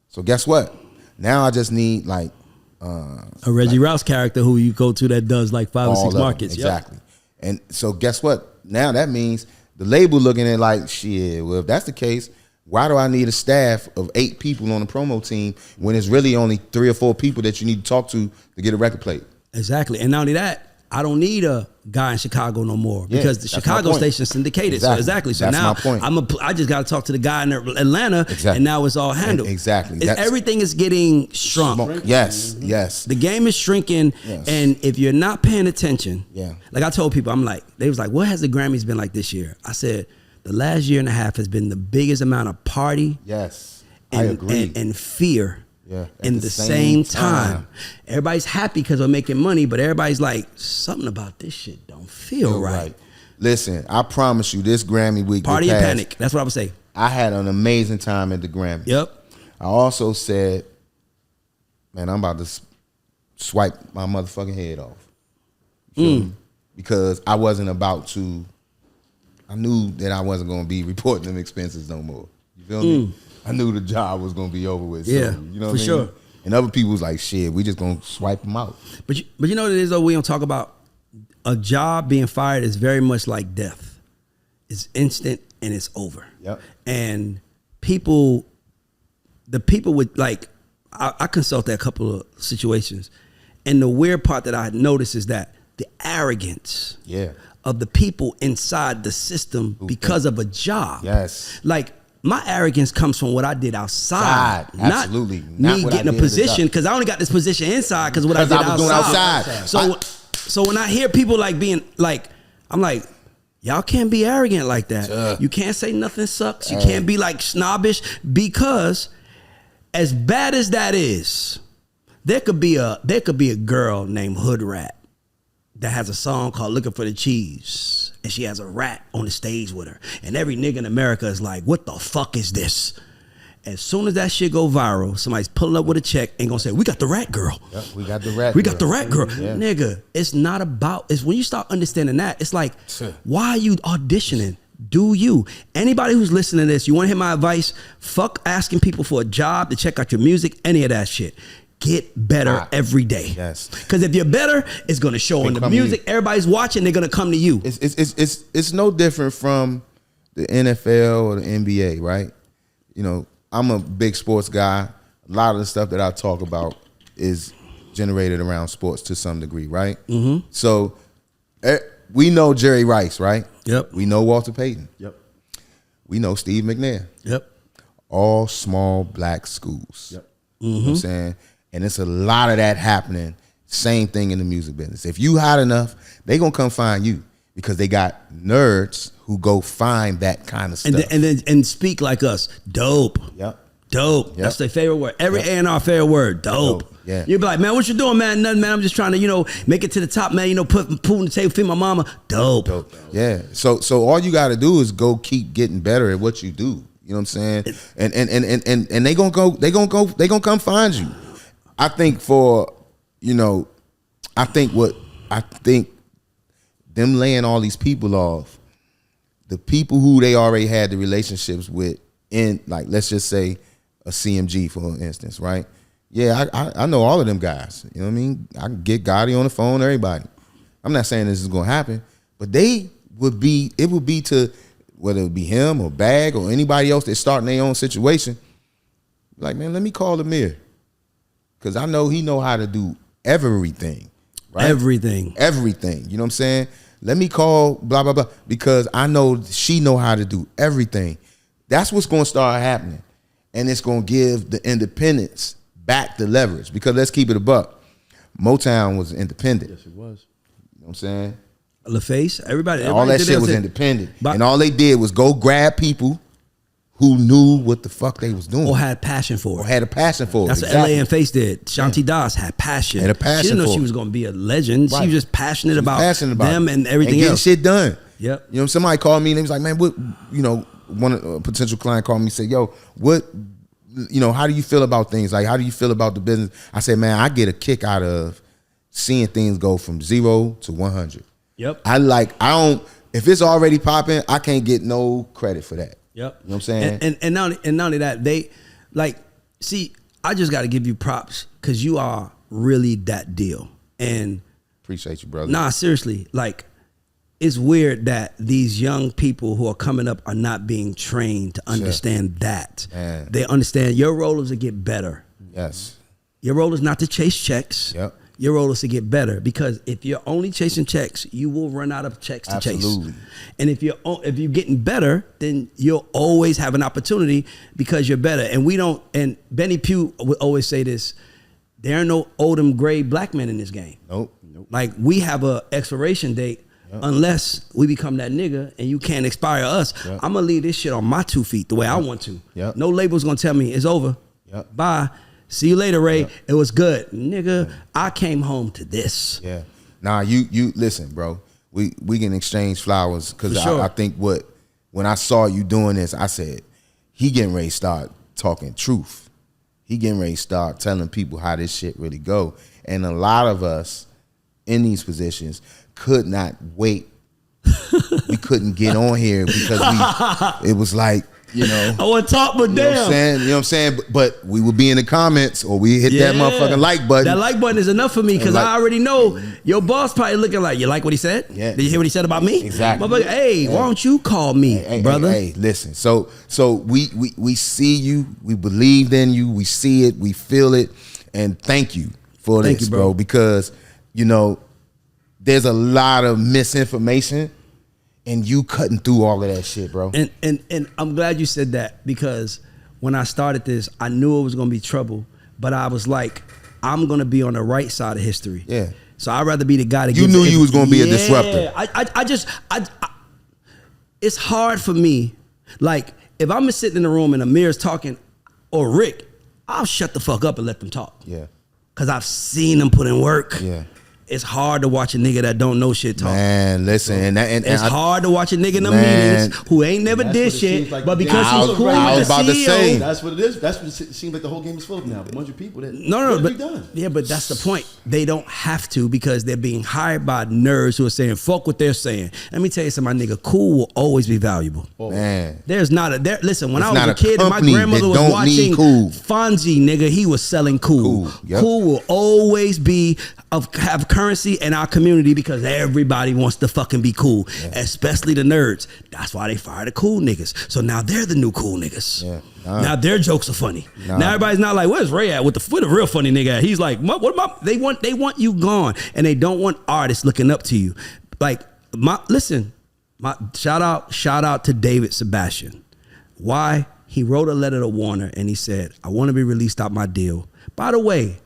So guess what? Now I just need like a Reggie Rouse character who you go to that does like 5 or 6 markets. Exactly. Yep. And so guess what? Now that means the label looking at like, shit, well, if that's the case, why do I need a staff of 8 people on the promo team when it's really only 3 or 4 people that you need to talk to get a record played? Exactly. And not only that, I don't need a guy in Chicago no more because the Chicago station is syndicated. Exactly. So that's now I just got to talk to the guy in Atlanta, and now it's all handled. Exactly. Everything is getting shrunk. Yes, yes. The game is shrinking, and if you're not paying attention, like I told people, they was like, what has the Grammys been like this year? I said, the last year and a half has been the biggest amount of party. Yes, I agree. And fear. Yeah, in the same time. Everybody's happy because we're making money, but everybody's like, something about this shit don't feel right. Listen, I promise you, this Grammy week, party and panic. That's what I would say. I had an amazing time at the Grammy. Yep. I also said, man, I'm about to swipe my motherfucking head off. Because I wasn't about to. I knew that I wasn't going to be reporting them expenses no more. You feel me? I knew the job was gonna be over with. So, yeah, you know what for sure. And other people was like, "Shit, we just gonna swipe them out." But you know what it is though. We don't talk about a job being fired is very much like death. It's instant and it's over. Yep. And the people would like. I consulted a couple of situations, and the weird part that I noticed is that the arrogance. Of the people inside the system because of a job. Yes. Like. My arrogance comes from what I did outside. Absolutely. Not me getting a position, because I only got this position inside because what I did outside. So when I hear people like being like, I'm like, y'all can't be arrogant like that. You can't say nothing sucks. You can't be like snobbish, because as bad as that is, there could be a girl named Hood Rat that has a song called Looking for the Cheese, and she has a rat on the stage with her, and every nigga in America is like, what the fuck is this? As soon as that shit go viral, somebody's pulling up with a check and gonna say, we got the rat girl. Yep, we got the rat we got the rat girl. Nigga, it's not about, it's when you start understanding that, it's like, why are you auditioning? Do you? Anybody who's listening to this, you wanna hear my advice? Fuck asking people for a job to check out your music, any of that shit. Get better every day. Yes. Because if you're better, it's going to show in the music. Everybody's watching. They're going to come to you. It's no different from the NFL or the NBA, right? You know, I'm a big sports guy. A lot of the stuff that I talk about is generated around sports to some degree, right? Mm-hmm. So we know Jerry Rice, right? Yep. We know Walter Payton. Yep. We know Steve McNair. Yep. All small black schools. Yep. You know what I'm saying? And it's a lot of that happening. Same thing in the music business. If you hot enough, they gonna come find you because they got nerds who go find that kind of stuff. And speak like us. Dope. Yep. Dope. Yep. That's their favorite word. Every A&R favorite word. Dope. Yeah. You'll be like, man, what you doing, man? Nothing, man. I'm just trying to, make it to the top, man. Put food on the table, feed my mama. Dope. Yeah. So all you got to do is go keep getting better at what you do. You know what I'm saying? And they gonna come find you. I think them laying all these people off, the people who they already had the relationships with in, like, let's just say a CMG, for instance, right? Yeah, I know all of them guys. You know what I mean? I can get Gotti on the phone, everybody. I'm not saying this is gonna happen, but it would be to, whether it be him or Bag or anybody else that's starting their own situation, like, man, let me call Amir. Because I know he know how to do everything. Right? Everything. You know what I'm saying? Let me call blah, blah, blah. Because I know she know how to do everything. That's what's going to start happening. And it's going to give the independents back the leverage. Because let's keep it a buck. Motown was independent. Yes, it was. You know what I'm saying? LaFace, everybody all that shit was independent. And all they did was go grab people who knew what the fuck they was doing. Or had passion for it. Or had a passion for it. That's what LA and Face did. Shanti Das had passion. Had a passion she didn't know for she it. was going to be a legend. Right. She was just passionate about them and everything getting else. shit done. Yep. You know, somebody called me and they was like, man, what, you know, a potential client called me and said, yo, what, you know, how do you feel about things? Like, how do you feel about the business? I said, man, I get a kick out of seeing things go from 0 to 100. Yep. If it's already popping, I can't get no credit for that. Yep. You know what I'm saying? And not only that, they like, see, I just got to give you props because you are really that deal. And appreciate you, brother. Nah, seriously, like, it's weird that these young people who are coming up are not being trained to understand that. Man. They understand your role is to get better. Yes. Your role is not to chase checks. Yep. Your role is to get better, because if you're only chasing checks, you will run out of checks to Absolutely. chase. And if you're getting better, then you'll always have an opportunity because you're better. And we don't. And Benny Pugh would always say this: there are no Oldham gray black men in this game. Nope. Like, we have a expiration date. Yep. Unless we become that nigga and you can't expire us. Yep. I'm gonna leave this shit on my 2 feet the way I want to. Yep. No label's gonna tell me it's over. Yep. Bye. See you later, Ray. Yep. It was good, nigga. I came home to this. Yeah. Nah, you listen, bro. We can exchange flowers, because sure. I think when I saw you doing this, I said, he getting ready to start talking truth. He getting ready to start telling people how this shit really go. And a lot of us in these positions could not wait. We couldn't get on here because it was like, you know, I want to talk, but you know what I'm saying? You know what I'm saying? But we would be in the comments, or we hit that motherfucking like button. That like button is enough for me, because I already know your boss probably looking like, you like what he said? Yeah. Did you hear what he said about me? Exactly. Motherfucker, hey, why don't you call me, brother? Hey, listen. So we see you, we believed in you, we see it, we feel it, and thank you for this, bro. Because, you know, there's a lot of misinformation, and you cutting through all of that shit, bro. And I'm glad you said that, because when I started this, I knew it was gonna be trouble, but I was like, I'm gonna be on the right side of history. Yeah. So I'd rather be the guy that you knew you was gonna be a disruptor. I it's hard for me. Like, if I'm sitting in the room and Amir's talking, or Rick, I'll shut the fuck up and let them talk. Yeah. Cause I've seen them put in work. Yeah. It's hard to watch a nigga that don't know shit talk. Man, listen, and it's hard to watch a nigga in the meetings who ain't never did shit, like, but because he's cool with the CEO. That's what it is. That's what it seems like the whole game is full of now. A bunch of people that but that's the point. They don't have to, because they're being hired by nerds who are saying fuck what they're saying. Let me tell you something, my nigga. Cool will always be valuable. Man, there's not a there. Listen, when I was a kid and my grandmother was watching Fonzie, nigga, he was selling Cool. Cool will always be have currency in our community, because everybody wants to fucking be cool, especially the nerds. That's why they fire the cool niggas. So now they're the new cool niggas. Yeah. Now their jokes are funny. Now everybody's not like, where's Ray at? Where the real funny nigga at? He's like, what about? They want you gone, and they don't want artists looking up to you. Like, shout out to David Sebastian. Why? He wrote a letter to Warner and he said, I want to be released out my deal. By the way,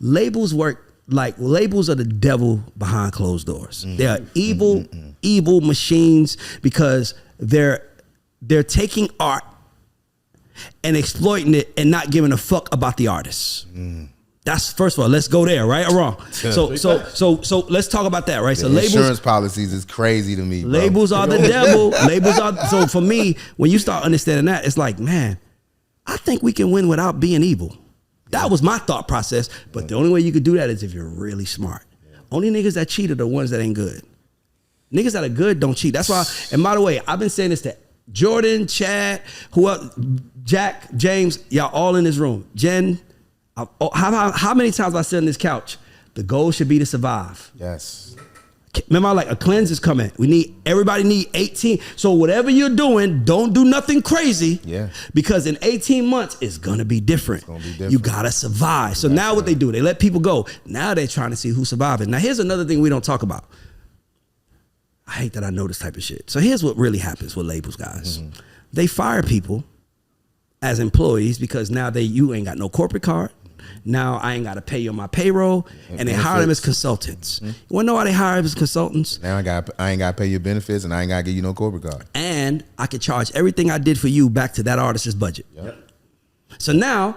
labels work. Like, labels are the devil behind closed doors. They are evil machines, because they're taking art and exploiting it and not giving a fuck about the artists. That's, first of all, let's go there, right or wrong. So let's talk about that, right? So labels, insurance policies is crazy to me, bro. Labels are the devil. So for me, when you start understanding that, it's like, man, I think we can win without being evil. That was my thought process, but the only way you could do that is if you're really smart. Only niggas that cheat are the ones that ain't good. Niggas that are good don't cheat. That's why, and by the way, I've been saying this to Jordan, Chad, who else, Jack, James, y'all all in this room. Jen, how many times have I said on this couch, the goal should be to survive. Yes. Remember, like, a cleanse is coming. Everybody need 18. So whatever you're doing, don't do nothing crazy. Yeah. Because in 18 months, it's gonna be different. It's gonna be different. You gotta survive. So now what they do, they let people go. Now they're trying to see who's surviving. Now here's another thing we don't talk about. I hate that I know this type of shit. So here's what really happens with labels, guys. They fire people as employees because now you ain't got no corporate card. Now I ain't got to pay you on my payroll, and they hire them as consultants. You want to know why they hire them as consultants? Now I ain't got to pay your benefits, and I ain't got to give you no corporate card. And I could charge everything I did for you back to that artist's budget. Yep. So now,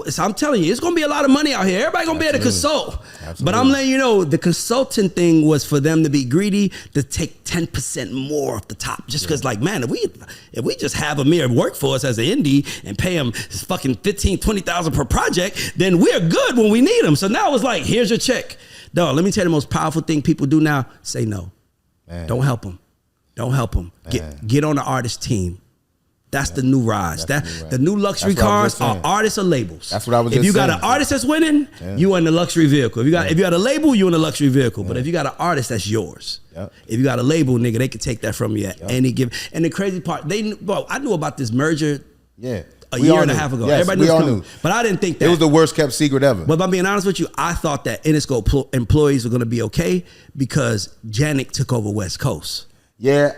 so I'm telling you, it's going to be a lot of money out here. Everybody going to be able to consult. Absolutely. But I'm letting you know, the consulting thing was for them to be greedy, to take 10% more off the top. Just because, like, man, if we just have Amir work for us as an indie and pay him fucking $15,000, $20,000 per project, then we're good when we need him. So now it's like, here's your check. Dog, let me tell you the most powerful thing people do now. Say no. Man. Don't help them. Don't help them. Get on the artist team. That's the new rise. The new luxury cars are artists or labels. That's what I was just saying. If you got an saying. Artist that's winning, you in the luxury vehicle. If you got a label, you in the luxury vehicle. But if you got an artist, that's yours. Yep. If you got a label, nigga, they can take that from you at any given. And the crazy part, I knew about this merger. Yeah. A year and a half ago. Yes, everybody knew. But I didn't think that. It was the worst kept secret ever. But if I'm being honest with you, I thought that Interscope employees were going to be okay because Janik took over West Coast. Yeah,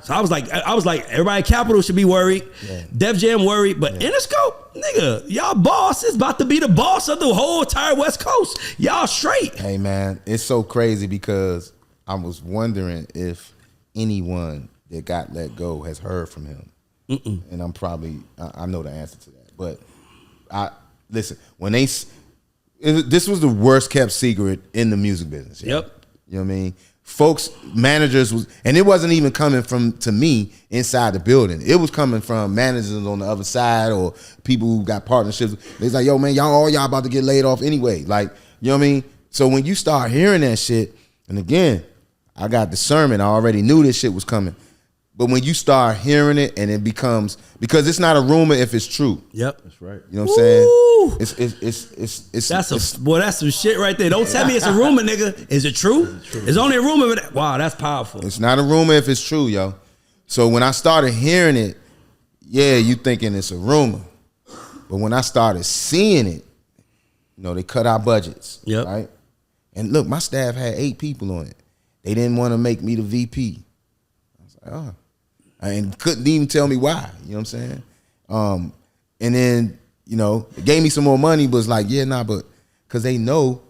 So I was like, everybody at Capitol should be worried. Yeah. Def Jam worried, but Interscope, nigga, y'all boss is about to be the boss of the whole entire West Coast. Y'all straight. Hey man, it's so crazy because I was wondering if anyone that got let go has heard from him. And I know the answer to that. But listen, this was the worst kept secret in the music business. Yeah? Yep. You know what I mean? Folks, managers and it wasn't even coming to me inside the building. It was coming from managers on the other side or people who got partnerships. It's like, yo, man, y'all about to get laid off anyway. Like, you know what I mean? So when you start hearing that shit, and again, I got discernment. I already knew this shit was coming. But when you start hearing it and it becomes, because it's not a rumor if it's true. Yep. That's right. You know what I'm saying? It's that's some shit right there. Don't tell me it's a rumor, nigga. Is it true? It's only a rumor. Wow, that's powerful. It's not a rumor if it's true, yo. So when I started hearing it, yeah, you thinking it's a rumor. But when I started seeing it, they cut our budgets. Yep. Right? And look, my staff had 8 people on it. They didn't want to make me the VP. I was like, oh. And couldn't even tell me why. You know what I'm saying? And then, it gave me some more money, but it's like, but because they know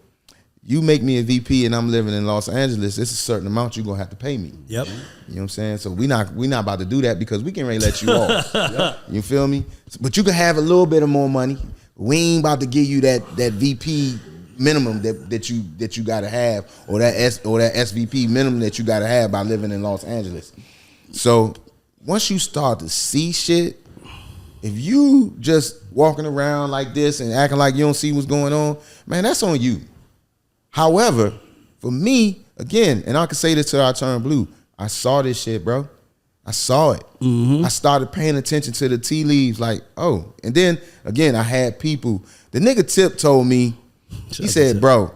you make me a VP and I'm living in Los Angeles, it's a certain amount you're gonna have to pay me. Yep. You know what I'm saying? So we not about to do that because we can ready to let you off. Yep. You feel me? But you can have a little bit of more money. We ain't about to give you that VP minimum that you gotta have, or that SVP minimum that you gotta have by living in Los Angeles. So once you start to see shit, if you just walking around like this and acting like you don't see what's going on, man, that's on you. However, for me, again, and I can say this till I turn blue, I saw this shit, bro. I saw it. Mm-hmm. I started paying attention to the tea leaves like, oh. And then, again, I had people. The nigga Tip told me, he said, bro,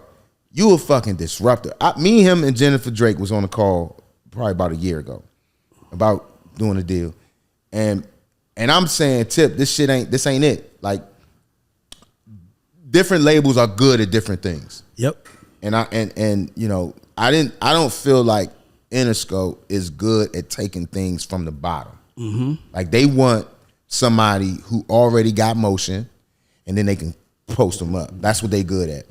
you a fucking disruptor. Me, him, and Jennifer Drake was on a call probably about a year ago about doing a deal. And I'm saying, Tip, this ain't it. Like, different labels are good at different things. Yep. And I don't feel like Interscope is good at taking things from the bottom. Mm-hmm. Like, they want somebody who already got motion, and then they can post them up. That's what they good at.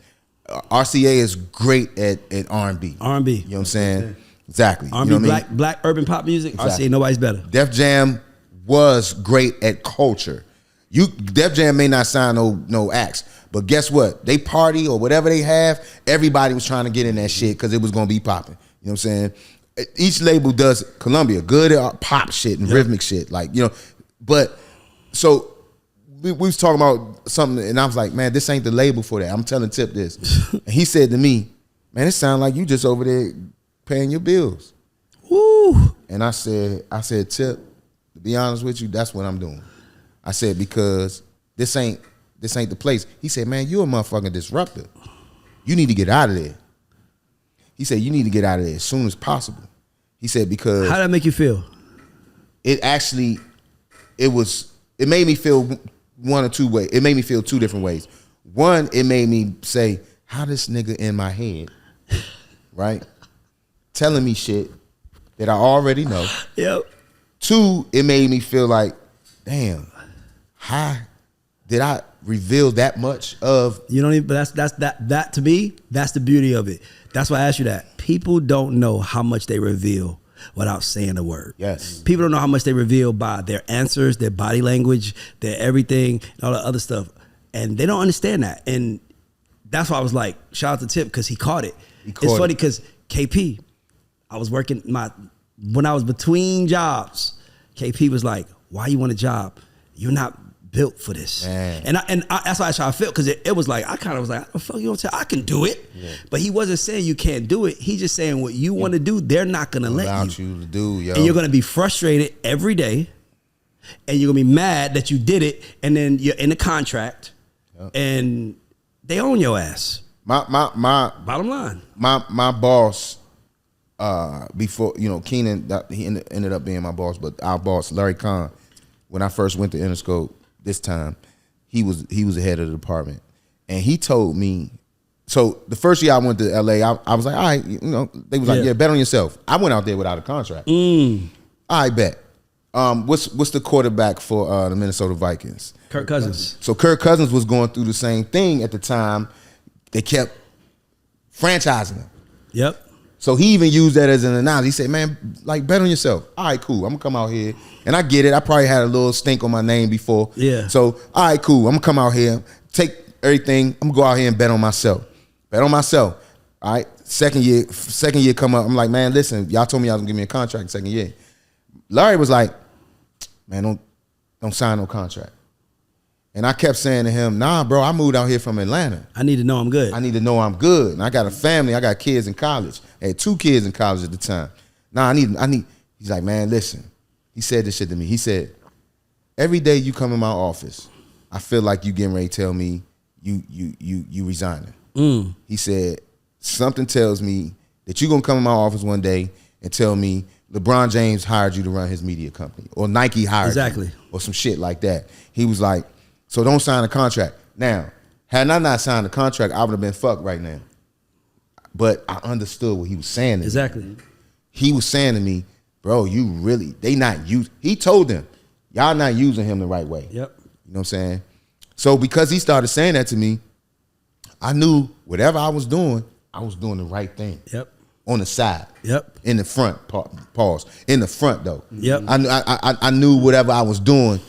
RCA is great at R&B. R&B. You know what I'm saying? Exactly. R&B, black urban pop music. Exactly. RCA, nobody's better. Def Jam was great at culture. Def Jam may not sign no acts, but guess what? They party or whatever they have, everybody was trying to get in that shit because it was going to be popping. You know what I'm saying? Each label does. Columbia, good at pop shit and rhythmic shit. Like, but so we was talking about something and I was like, man, this ain't the label for that. I'm telling Tip this. And he said to me, man, it sounds like you just over there paying your bills. Woo. And I said, Tip, to be honest with you, that's what I'm doing. I said, because this ain't the place. He said, man, you a motherfucking disruptor. You need to get out of there. He said, you need to get out of there as soon as possible. He said, because how'd that make you feel? It made me feel one or two ways. It made me feel 2 different ways. One, it made me say, how this nigga in my head, right? Telling me shit that I already know. Yep. 2, it made me feel like, damn, how did I reveal that much of? You don't even. But that to me. That's the beauty of it. That's why I asked you that. People don't know how much they reveal without saying a word. Yes. People don't know how much they reveal by their answers, their body language, their everything, and all the other stuff, and they don't understand that. And that's why I was like, shout out to Tip because he caught it. It's funny because KP, I was working when I was between jobs. KP was like, "Why you want a job? You're not built for this." Man. And that's why I felt because it was like I kind of was like, "What the fuck you don't tell? I can do it," but he wasn't saying you can't do it. He's just saying what you want to do. They're not gonna let you to do, yo. And you're gonna be frustrated every day, and you're gonna be mad that you did it, and then you're in a contract, and they own your ass. My bottom line. My boss, before Keenan, he ended up being my boss, but our boss Larry Kahn, when I first went to Interscope this time, he was the head of the department, and he told me. So the first year I went to LA, I was like, all right, they was like, yeah, bet on yourself. I went out there without a contract. I bet. What's the quarterback for the Minnesota Vikings? Kirk Cousins. So Kirk Cousins was going through the same thing at the time. They kept franchising him. Yep. So he even used that as an analogy. He said, man, like, bet on yourself. All right, cool. I'm going to come out here. And I get it. I probably had a little stink on my name before. Yeah. So, all right, cool. I'm going to come out here, take everything. I'm going to go out here and bet on myself. Bet on myself. All right. Second year come up. I'm like, man, listen, y'all told me y'all was going to give me a contract second year. Larry was like, man, don't sign no contract. And I kept saying to him, nah, bro, I moved out here from Atlanta. I need to know I'm good. I need to know I'm good. And I got a family. I got kids in college. I had 2 kids in college at the time. Nah, I need. He's like, man, listen. He said this shit to me. He said, every day you come in my office, I feel like you getting ready to tell me you resigning. He said, something tells me that you're going to come in my office one day and tell me LeBron James hired you to run his media company or Nike hired you or some shit like that. He was like, so don't sign a contract. Now, had I not signed a contract, I would have been fucked right now. But I understood what he was saying to me. He was saying to me, bro, he told them, y'all not using him the right way. Yep. You know what I'm saying? So because he started saying that to me, I knew whatever I was doing the right thing. Yep. On the side. Yep. In the front, pause. In the front though. Yep. I knew whatever I was doing.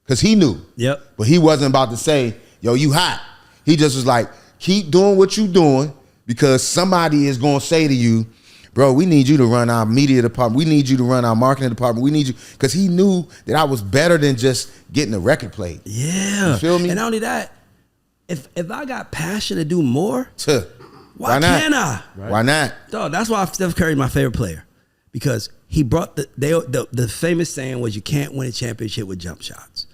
Because he knew. Yep. But he wasn't about to say, yo, you hot. He just was like, keep doing what you doing because somebody is going to say to you, bro, we need you to run our media department. We need you to run our marketing department. We need you. Because he knew that I was better than just getting a record played. Yeah. You feel me? And not only that, if I got passion to do more, why not? Can't I? Right. Why not? Dog, that's why Steph Curry my favorite player. Because he brought the famous saying was you can't win a championship with jump shots.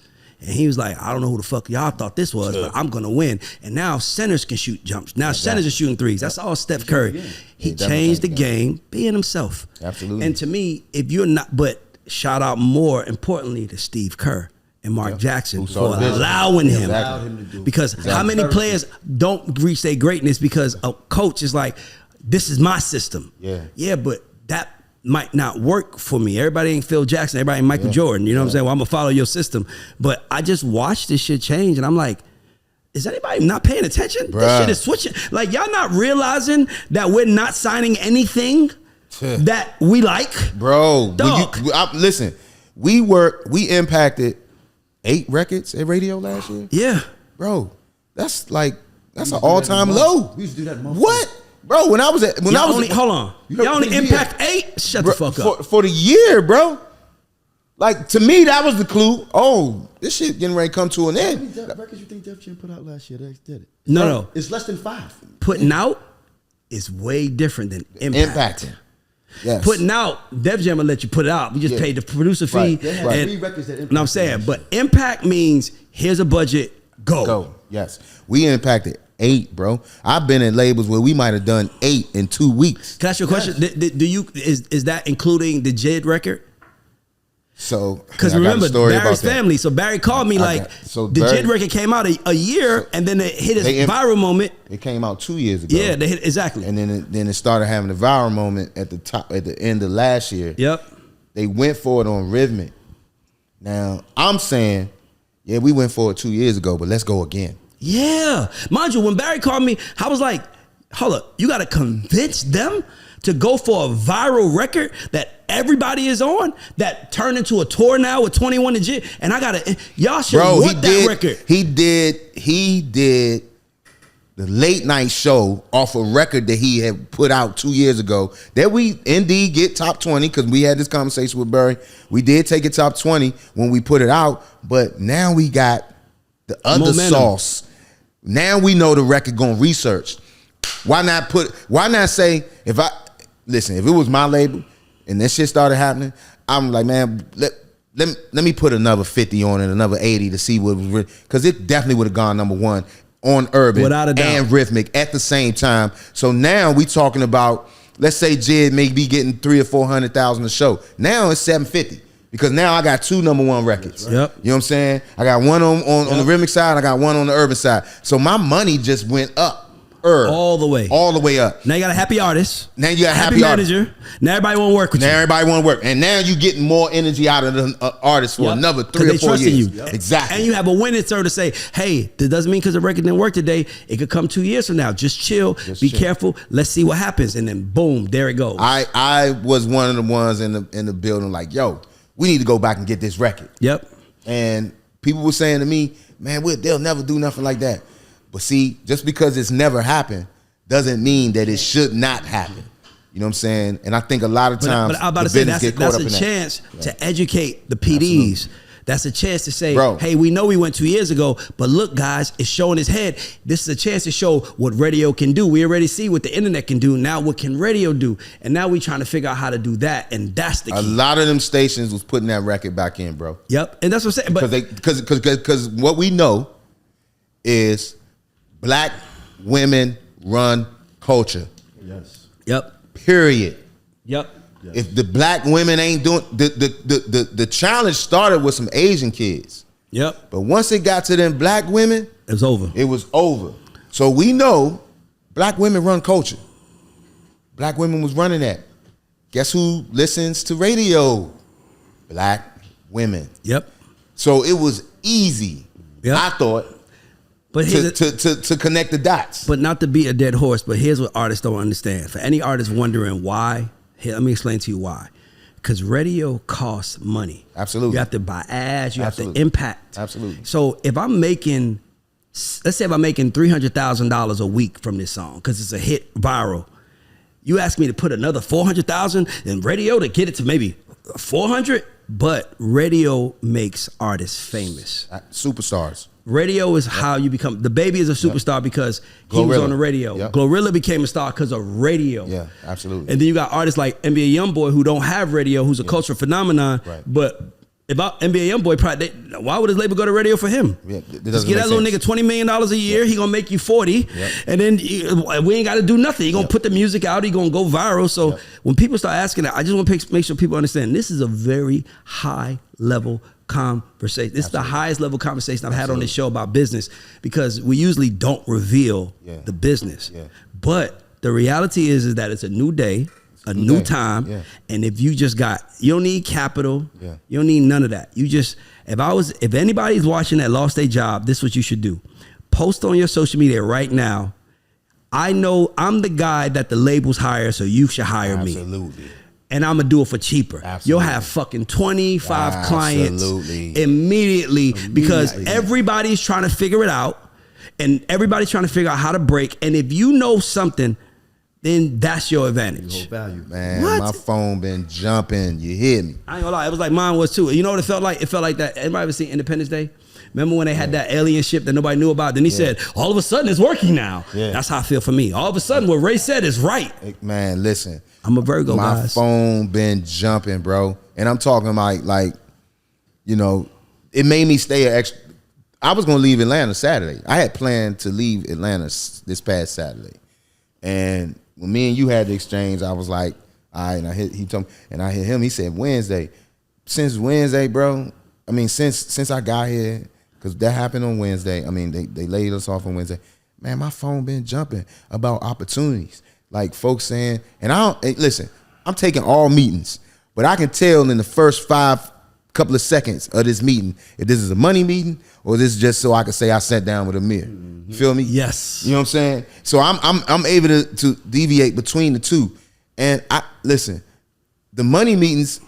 And he was like, I don't know who the fuck y'all thought this was, but I'm going to win. And now centers can shoot jumps. Now centers are shooting threes. That's all Steph Curry. He changed the game being himself. Absolutely. And to me, if you're not, but shout out more importantly to Steve Kerr and Mark Jackson for allowing him. To do. Because how many players don't reach their greatness because a coach is like, this is my system. Yeah. Yeah, but that might not work for me. Everybody ain't Phil Jackson. Everybody ain't Michael Jordan. You know what I'm saying? Well, I'm going to follow your system. But I just watched this shit change, and I'm like, is anybody not paying attention? Bruh. This shit is switching. Like, y'all not realizing that we're not signing anything that we like? Bro. Listen, we impacted 8 records at radio last year. Yeah. Bro, that's an all-time low. We used to do that month. What? Bro, hold on. Y'all only impact 8? Shut the fuck up. For the year, bro. Like, to me, that was the clue. Oh, this shit getting ready to come to an end. How many records you think Def Jam put out last year? They did it. No. It's less than 5. Putting out is way different than impacting. Yes. Putting out, Def Jam will let you put it out. We just paid the producer fee. Right. They had 3 records that impacted. You know what I'm saying? But impact means, here's a budget, go. Yes. We impacted 8, bro. I've been in labels where we might have done 8 in 2 weeks. Can I ask you a question? Is that including the Jid record? So, because remember Barry's family. So Barry called me the Jid record came out a year, and then it hit its viral moment. It came out 2 years ago. Yeah, they hit exactly. And then it started having a viral moment at the end of last year. Yep. They went for it on Rhythmic. Now I'm saying, Yeah, we went for it 2 years ago, but let's go again. Yeah. Mind you, when Barry called me, I was like, hold up, you got to convince them to go for a viral record that everybody is on, that turned into a tour now with 21 and Jit, and I got to, y'all should want that record. He did the late night show off a record that he had put out 2 years ago that we indeed get top 20 because we had this conversation with Barry. We did take it top 20 when we put it out, but now we got the other momentum. sauce. Now we know the record going research. Why not say, if it was my label and this shit started happening, I'm like, man, let me put another 50 on it, another 80 to see what was, because it definitely would have gone number one on urban without a doubt, and rhythmic at the same time. So now we talking about, let's say Jid may be getting 300,000 or 400,000 a show. Now it's 750 because now I got 2 number one records. Right. Yep. You know what I'm saying? I got one on the rhythmic side, I got one on the urban side. So my money just went up. All the way up. Now you got a happy artist. Now you got a happy manager. Now everybody want to work with you. Now everybody want to work, and now you getting more energy out of the artist for another 3 or 4 years. You. Exactly. And you have a winning sir to say, hey, that doesn't mean because the record didn't work today. It could come 2 years from now. Just chill. Be careful. Let's see what happens, and then boom, there it goes. I was one of the ones in the building like, yo, we need to go back and get this record. Yep. And people were saying to me, man, they'll never do nothing like that. But see, just because it's never happened doesn't mean that it should not happen. You know what I'm saying? And I think a lot of times but I'm about to say that's a chance to educate the PDs. Absolutely. That's a chance to say, hey, we know we went 2 years ago, but look, guys, it's showing his head. This is a chance to show what radio can do. We already see what the internet can do. Now what can radio do? And now we're trying to figure out how to do that. And that's the key. A lot of them stations was putting that record back in, bro. Yep. And that's what I'm saying. Because what we know is black women run culture. Yes. Yep. Period. Yep. Yes. If the black women ain't doing the challenge started with some Asian kids. Yep. But once it got to them black women, it was over. It was over. So we know black women run culture. Black women was running that. Guess who listens to radio? Black women. Yep. So it was easy. Yep. I thought. But to connect the dots. But not to beat a dead horse, but here's what artists don't understand. For any artist wondering why, here, let me explain to you why. Because radio costs money. Absolutely. You have to buy ads, you have to impact. Absolutely. So if I'm making, let's say if I'm making $300,000 a week from this song, because it's a hit viral, you ask me to put another $400,000 in radio to get it to maybe 400, but radio makes artists famous. Superstars. Radio is how you become. The Baby is a superstar because he was on the radio. Glorilla became a star because of radio. Yeah, absolutely. And then you got artists like NBA YoungBoy who don't have radio, who's a cultural phenomenon. Right. But about NBA YoungBoy, probably why would his label go to radio for him? Yeah, just get that little nigga $20 million a year. He gonna make you 40, and then we ain't got to do nothing. He gonna put the music out. He gonna go viral. So when people start asking that, I just want to make sure people understand this is a very high level conversation. This is the highest level conversation I've had on this show about business, because we usually don't reveal the business. But the reality is that it's a new day, a new time, and if you don't need capital, you don't need none of that. You just, if anybody's watching that lost their job, this is what you should do. Post on your social media right now, I know I'm the guy that the labels hire, so you should hire me. Absolutely. And I'm gonna do it for cheaper. Absolutely. You'll have fucking 25 clients immediately because everybody's trying to figure it out, and everybody's trying to figure out how to break. And if you know something, then that's your advantage. Your value. Man, my phone been jumping. You hear me? I ain't gonna lie, it was like mine was too. You know what it felt like? It felt like that. Everybody ever seen Independence Day? Remember when they had that alien ship that nobody knew about? Then he said, all of a sudden it's working now. Yeah. That's how I feel for me. All of a sudden what Ray said is right. Man, listen. I'm a Virgo, my guys. phone been jumping, bro. And I'm talking like, you know, it made me stay extra. I was going to leave Atlanta Saturday. I had planned to leave Atlanta this past Saturday. And when me and you had the exchange, I was like, all right. And he told me, and I hit him. He said, Wednesday. Since Wednesday, bro, I mean, since I got here, because that happened on Wednesday. I mean, they laid us off on Wednesday. Man, my phone been jumping about opportunities. Like folks saying, and listen, I'm taking all meetings, but I can tell in the first 5 couple of seconds of this meeting if this is a money meeting or this is just so I can say I sat down with Amir. You feel me? Yes. You know what I'm saying? So I'm able to deviate between the two. And listen, the money meetings,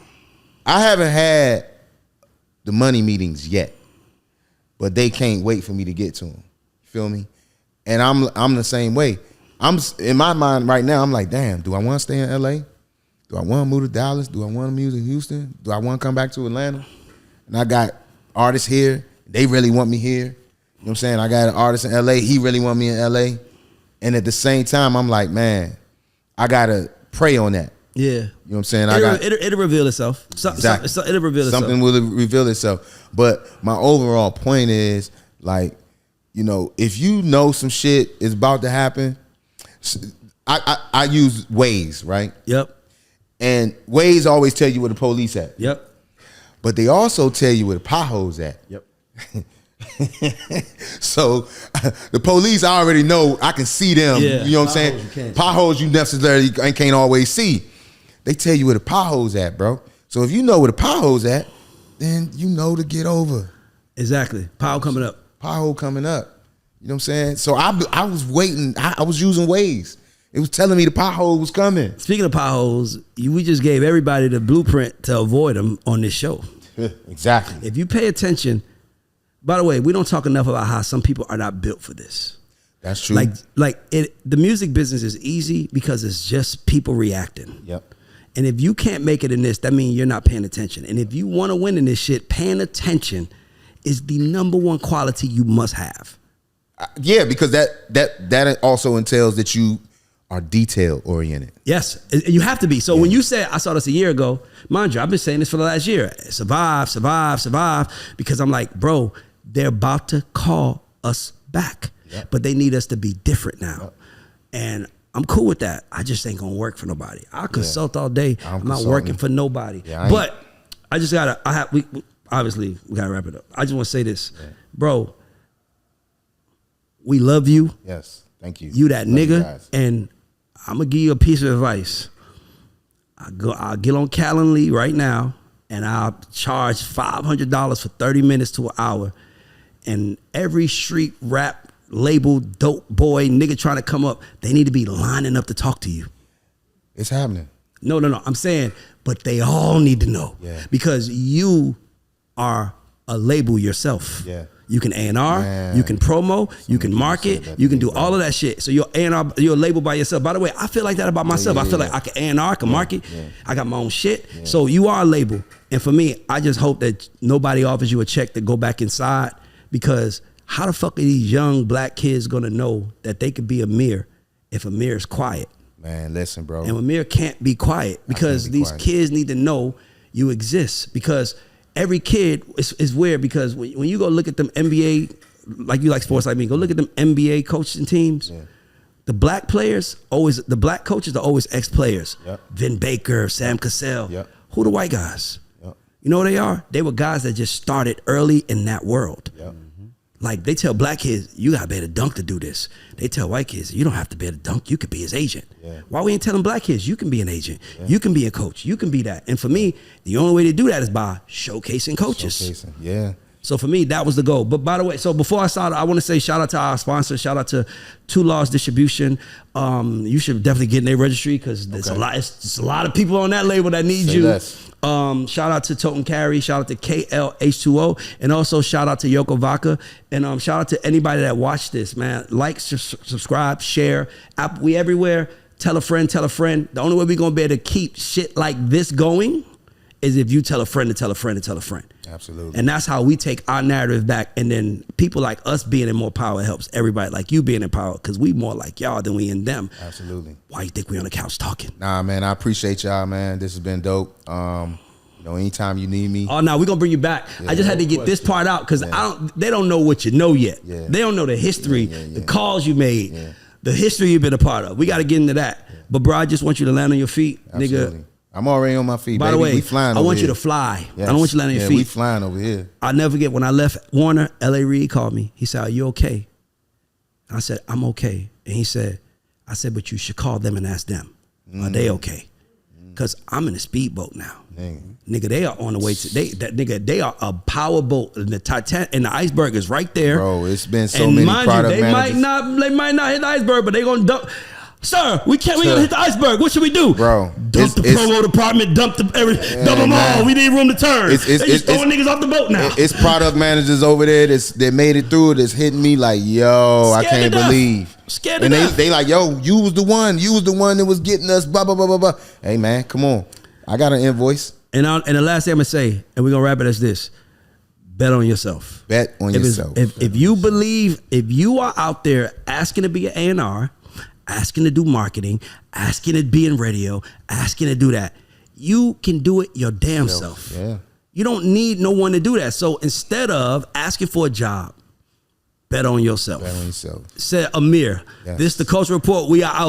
I haven't had the money meetings yet, but they can't wait for me to get to them. You feel me? And I'm the same way. I'm in my mind right now. I'm like, damn, do I want to stay in LA? Do I want to move to Dallas? Do I want to move to Houston? Do I want to come back to Atlanta? And I got artists here. They really want me here. You know what I'm saying? I got an artist in LA. He really want me in LA. And at the same time, I'm like, man, I got to pray on that. Yeah. You know what I'm saying? It'll reveal itself. Exactly. It'll reveal itself. Something will reveal itself. But my overall point is, like, you know, if you know some shit is about to happen, I use Waze, right? Yep. And Waze always tell you where the police at. Yep. But they also tell you where the potholes at. Yep. So the police, I already know, I can see them. Yeah. You know what I'm saying? Potholes you necessarily can't always see. They tell you where the potholes at, bro. So if you know where the potholes at, then you know to get over. Exactly. Pothole coming up. Pothole coming up. You know what I'm saying? So I was waiting. I was using Waze. It was telling me the pothole was coming. Speaking of potholes, we just gave everybody the blueprint to avoid them on this show. Exactly. If you pay attention, by the way, we don't talk enough about how some people are not built for this. That's true. The music business is easy because it's just people reacting. Yep. And if you can't make it in this, that means you're not paying attention. And if you want to win in this shit, paying attention is the number one quality you must have. Yeah, because that also entails that you are detail oriented. Yes, you have to be. So when you said, I saw this a year ago, mind you, I've been saying this for the last year. Survive, survive, survive. Because I'm like, bro, they're about to call us back. Yep. But they need us to be different now. Yep. And I'm cool with that. I just ain't gonna work for nobody. I'll consult all day. I'm not working for nobody. Yeah, but I just gotta, obviously we gotta wrap it up. I just wanna say this. Yeah. Bro, we love you. Yes, thank you. You that nigga. And I'm gonna give you a piece of advice. I'll get on Calendly right now and I'll charge $500 for 30 minutes to an hour. And every street rap label dope boy nigga trying to come up, they need to be lining up to talk to you. It's happening. No. I'm saying, but they all need to know. Yeah. Because you are a label yourself. Yeah. You can A&R, you can promo, you can market, you can do all of that shit. So you're A&R, you're a label by yourself. By the way, I feel like that about myself. I feel like I can A&R, I can market. Yeah. I got my own shit. Yeah. So you are a label. And for me, I just hope that nobody offers you a check to go back inside, because how the fuck are these young black kids gonna know that they could be Amir if Amir is quiet? Man, listen, bro. And Amir can't be quiet because these kids need to know you exist. Because every kid is weird, because when you go look at them NBA, like you like sports like me, go look at them NBA coaching teams. Yeah. The black players the black coaches are always ex-players. Yep. Vin Baker, Sam Cassell. Yep. Who the white guys? Yep. You know who they are? They were guys that just started early in that world. Yep. Like they tell black kids, you gotta be able to dunk to do this. They tell white kids, you don't have to be able to dunk, you could be his agent. Yeah. Why we ain't telling black kids, you can be an agent, you can be a coach, you can be that. And for me, the only way to do that is by showcasing coaches. Yeah. So for me, that was the goal. But by the way, so before I start, I want to say shout out to our sponsor, shout out to Two Laws Distribution. You should definitely get in their registry, because there's a lot of people on that label that need you. Less. Shout out to Toten Carry, shout out to KLH2O, and also shout out to Yoko Vodka, and shout out to anybody that watched this, man. Like, subscribe, share. We everywhere. Tell a friend, tell a friend. The only way we're gonna be able to keep shit like this going is if you tell a friend to tell a friend to tell a friend. Absolutely. And that's how we take our narrative back. And then people like us being in more power helps everybody like you being in power, because we more like y'all than we in them. Absolutely. Why you think we on the couch talking? Nah, man, I appreciate y'all, man. This has been dope. Anytime you need me. Oh, no, we're going to bring you back. Yeah, I just had to get this part out, because they don't know what you know yet. Yeah. They don't know the history, the calls you made, the history you've been a part of. We got to get into that. Yeah. But bro, I just want you to land on your feet, Absolutely. Nigga. I'm already on my feet. By baby. the way, we flying I want here. you to fly. Yes. I don't want you to land on your feet. We flying over here. I'll never forget when I left Warner, L.A. Reid called me. He said, "Are you okay?" I said, "I'm okay." And he said, "I said, but you should call them and ask them. Are they okay?" Cause I'm in a speedboat now. Nigga, they are on the way to they are a power boat. And the Titan and the iceberg is right there. Bro, it's been so many product managers. They might not hit the iceberg, but they gonna dump. Sir, we gonna hit the iceberg. What should we do? Bro, dump the promo department, dump them all. We need room to turn. They just throwing niggas off the boat now. It's product managers over there that made it through. That's hitting me like, yo, I can't believe. Scared and enough. they like, yo, you was the one that was getting us. Blah blah blah blah blah. Hey man, come on, I got an invoice. And the last thing I'm gonna say, and we're gonna wrap it as this: bet on yourself. Bet on yourself. If you believe, if you are out there asking to be an A&R, asking to do marketing, asking to be in radio, asking to do that, you can do it your damn self. Yeah. You don't need no one to do that. So instead of asking for a job, bet on yourself. Bet on yourself. Said Amir. Yes. This is the Culture Report. We are out.